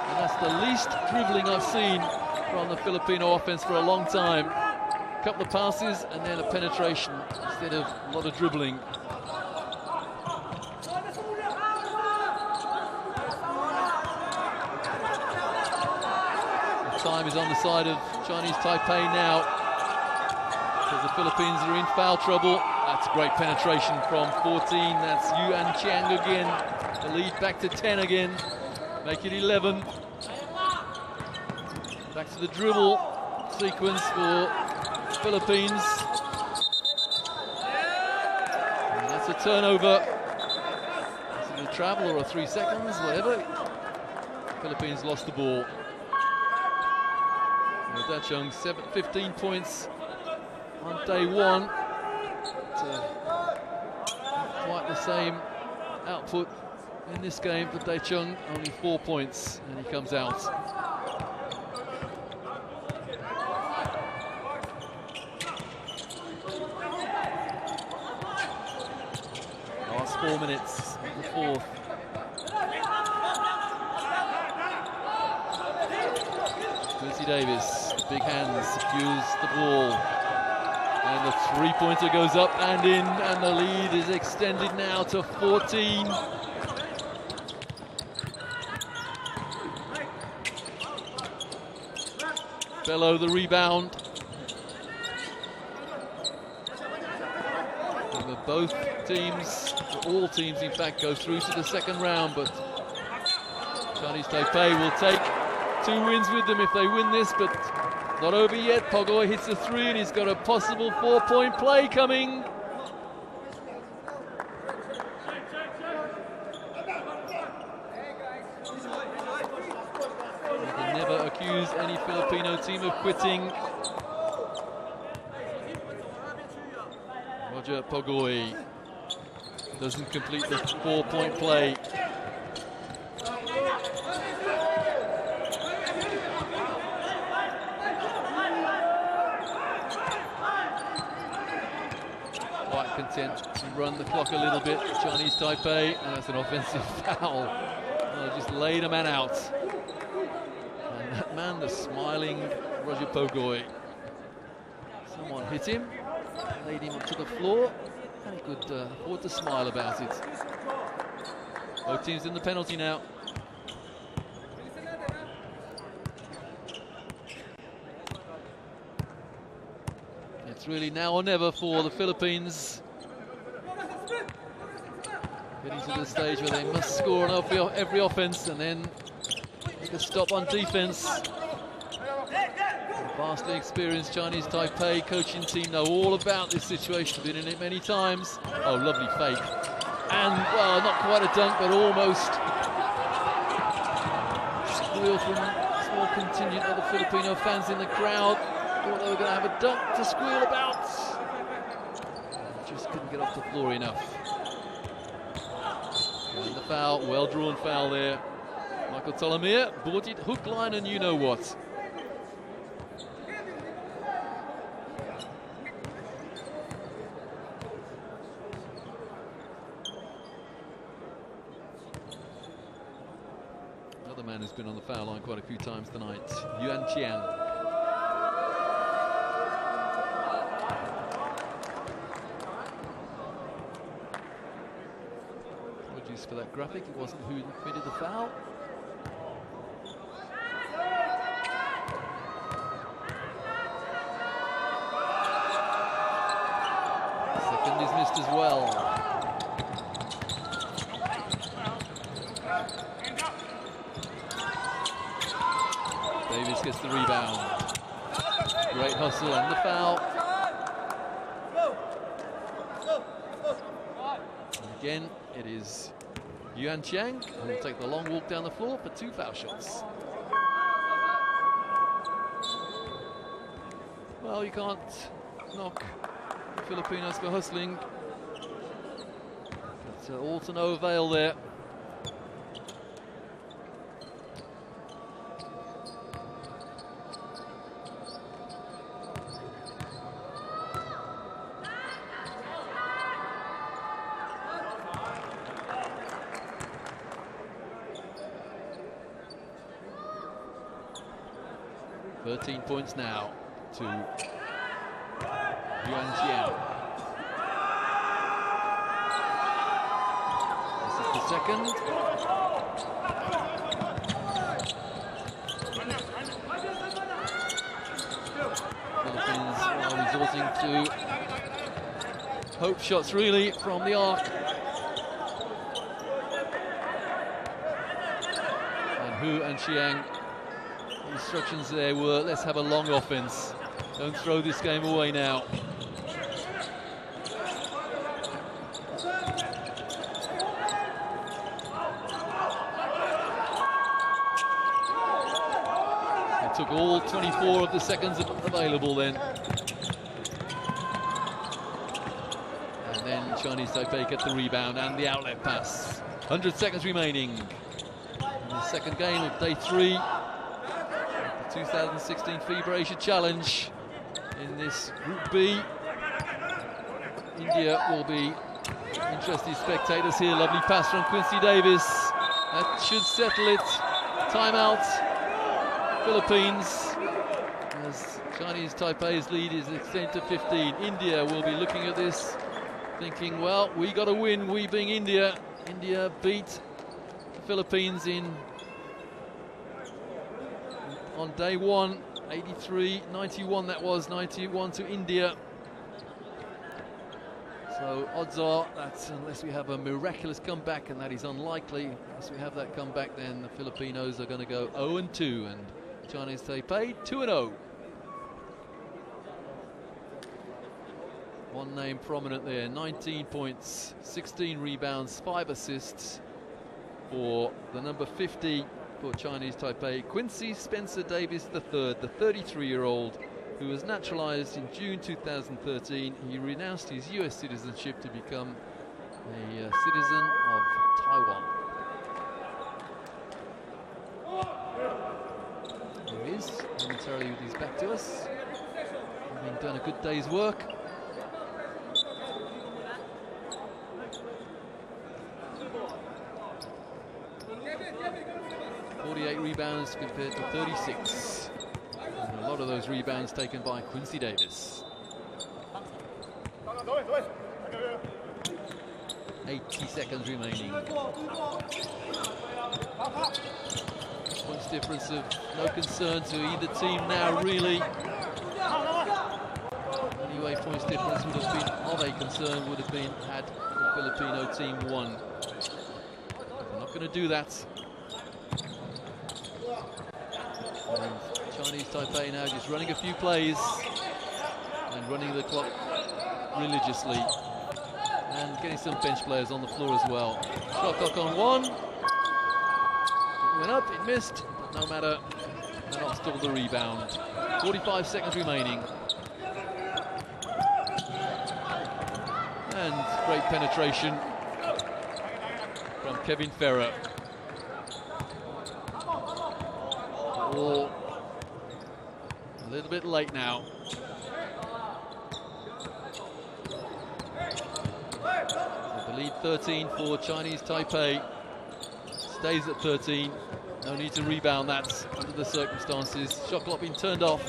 and that's the least dribbling I've seen from the Filipino offense for a long time. A couple of passes and then a penetration instead of a lot of dribbling. time is on the side of Chinese Taipei now. So the Philippines are in foul trouble. That's great penetration from 14. That's Yuan Chiang again. The lead back to 10 again. Make it 11. Back to the dribble sequence for Philippines. And that's a turnover. Is it a travel or a 3 seconds, whatever. Philippines lost the ball. Da Chung, 15 points on day one. Not quite the same output in this game for Da Chung, only 4 points, and he comes out. Last 4 minutes of the fourth. Quincy Davis, the big hands, secures the ball. And the three-pointer goes up and in, and the lead is extended now to 14. Bello the rebound. And both teams, all teams in fact, go through to the second round, but Chinese Taipei will take 2 wins with them if they win this, but not over yet. Pogoi hits a 3 and he's got a possible 4-point play coming. You can never accuse any Filipino team of quitting. Roger Pogoi doesn't complete the 4-point play. Content to run the clock a little bit. Chinese Taipei, and that's an offensive foul. Oh, just laid a man out. And that man, the smiling Roger Pogoi. Someone hit him, laid him onto the floor, and he could afford to smile about it. Both teams in the penalty now. It's really now or never for the Philippines. Getting to the stage where they must score on every offense and then make a stop on defense. The vastly experienced Chinese Taipei coaching team know all about this situation, been in it many times. Oh, lovely fake. And, well, not quite a dunk, but almost. Squeal from a small contingent of the Filipino fans in the crowd. Thought they were going to have a dunk to squeal about. Just couldn't get off the floor enough. And the foul, well-drawn foul there. Michael Tolomir bought it hook, line, and you know what. Another man who's been on the foul line quite a few times tonight, Yuan Chiang. For that graphic, it wasn't who committed the foul. Second is missed as well. Davis gets the rebound. Great hustle and the foul. And again, it is Yuan Chiang, who will take the long walk down the floor for 2 foul shots. Well, you can't knock the Filipinos for hustling. It's all to no avail there. Points now to Yuan Chiang. This is the second. starting to hope shots really from the arc. And Hu and Xiang, the instructions there were, let's have a long offense. Don't throw this game away now. It took all 24 of the seconds available then. And then Chinese Taipei get the rebound and the outlet pass. 100 seconds remaining in the second game of day 3 of the 2016 FIBA Asia Challenge. In this Group B, India will be interested spectators here. Lovely pass from Quincy Davis. That should settle it. Timeout, Philippines, as Chinese Taipei's lead is extended to 15. India will be looking at this, thinking, well, we got to win, we being India. India beat the Philippines on day 1. 83-91 that was, 91 to India. So odds are that unless we have a miraculous comeback, and that is unlikely, unless we have that comeback, then the Filipinos are going to go 0-2 and Chinese Taipei 2-0. One name prominent there, 19 points, 16 rebounds, 5 assists for the number 50 for Chinese Taipei, Quincy Spencer Davis III, the 33-year-old who was naturalized in June 2013. He renounced his US citizenship to become a citizen of Taiwan. There he is, momentarily with his back to us, having done a good day's work. 48 rebounds compared to 36. And a lot of those rebounds taken by Quincy Davis. 80 seconds remaining. Points difference of no concern to either team now, really. Anyway, points difference would have been of a concern, would have been had the Filipino team won. They're not going to do that. And Chinese Taipei now just running a few plays and running the clock religiously and getting some bench players on the floor as well. Shot clock on 1. It went up, it missed, but no matter, they're not stalled the rebound. 45 seconds remaining. And great penetration from Kevin Ferrer. Or a little bit late now. So the lead 13 for Chinese Taipei. Stays at 13. No need to rebound that under the circumstances. Shot clock being turned off.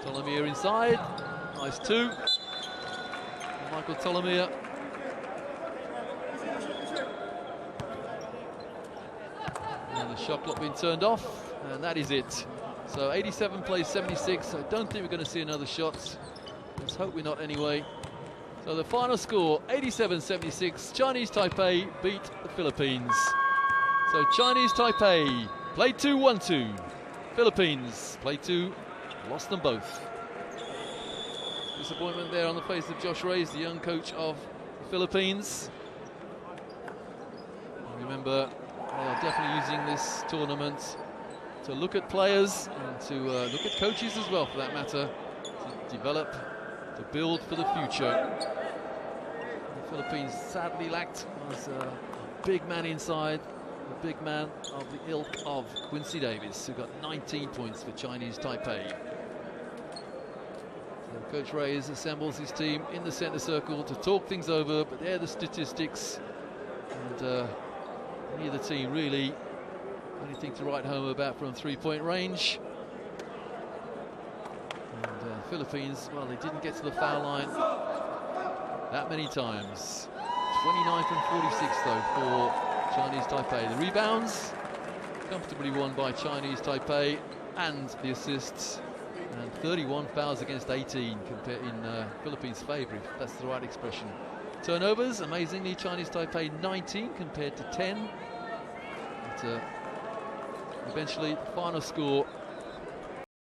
Ptolemy inside. Nice 2. Michael Ptolemy. And the shot clock being turned off, and that is it. So 87 plays 76. I don't think we're going to see another shot. Let's hope we're not anyway. So the final score, 87-76. Chinese Taipei beat the Philippines. So Chinese Taipei played 2, won 2. Philippines played 2, lost them both. Disappointment there on the face of Josh Reyes, the young coach of the Philippines. Remember, they are definitely using this tournament to look at players and to look at coaches as well, for that matter, to develop, to build for the future. The Philippines sadly lacked was a big man inside, a big man of the ilk of Quincy Davis, who got 19 points for Chinese Taipei. So Coach Reyes assembles his team in the center circle to talk things over, but they're the statistics, and neither team really anything to write home about from three-point range. And Philippines, well, they didn't get to the foul line that many times. 29 from 46 though for Chinese Taipei. The rebounds comfortably won by Chinese Taipei, and the assists and 31 fouls against 18 in Philippines' favour, if that's the right expression. Turnovers, amazingly, Chinese Taipei 19 compared to 10. But eventually, the final score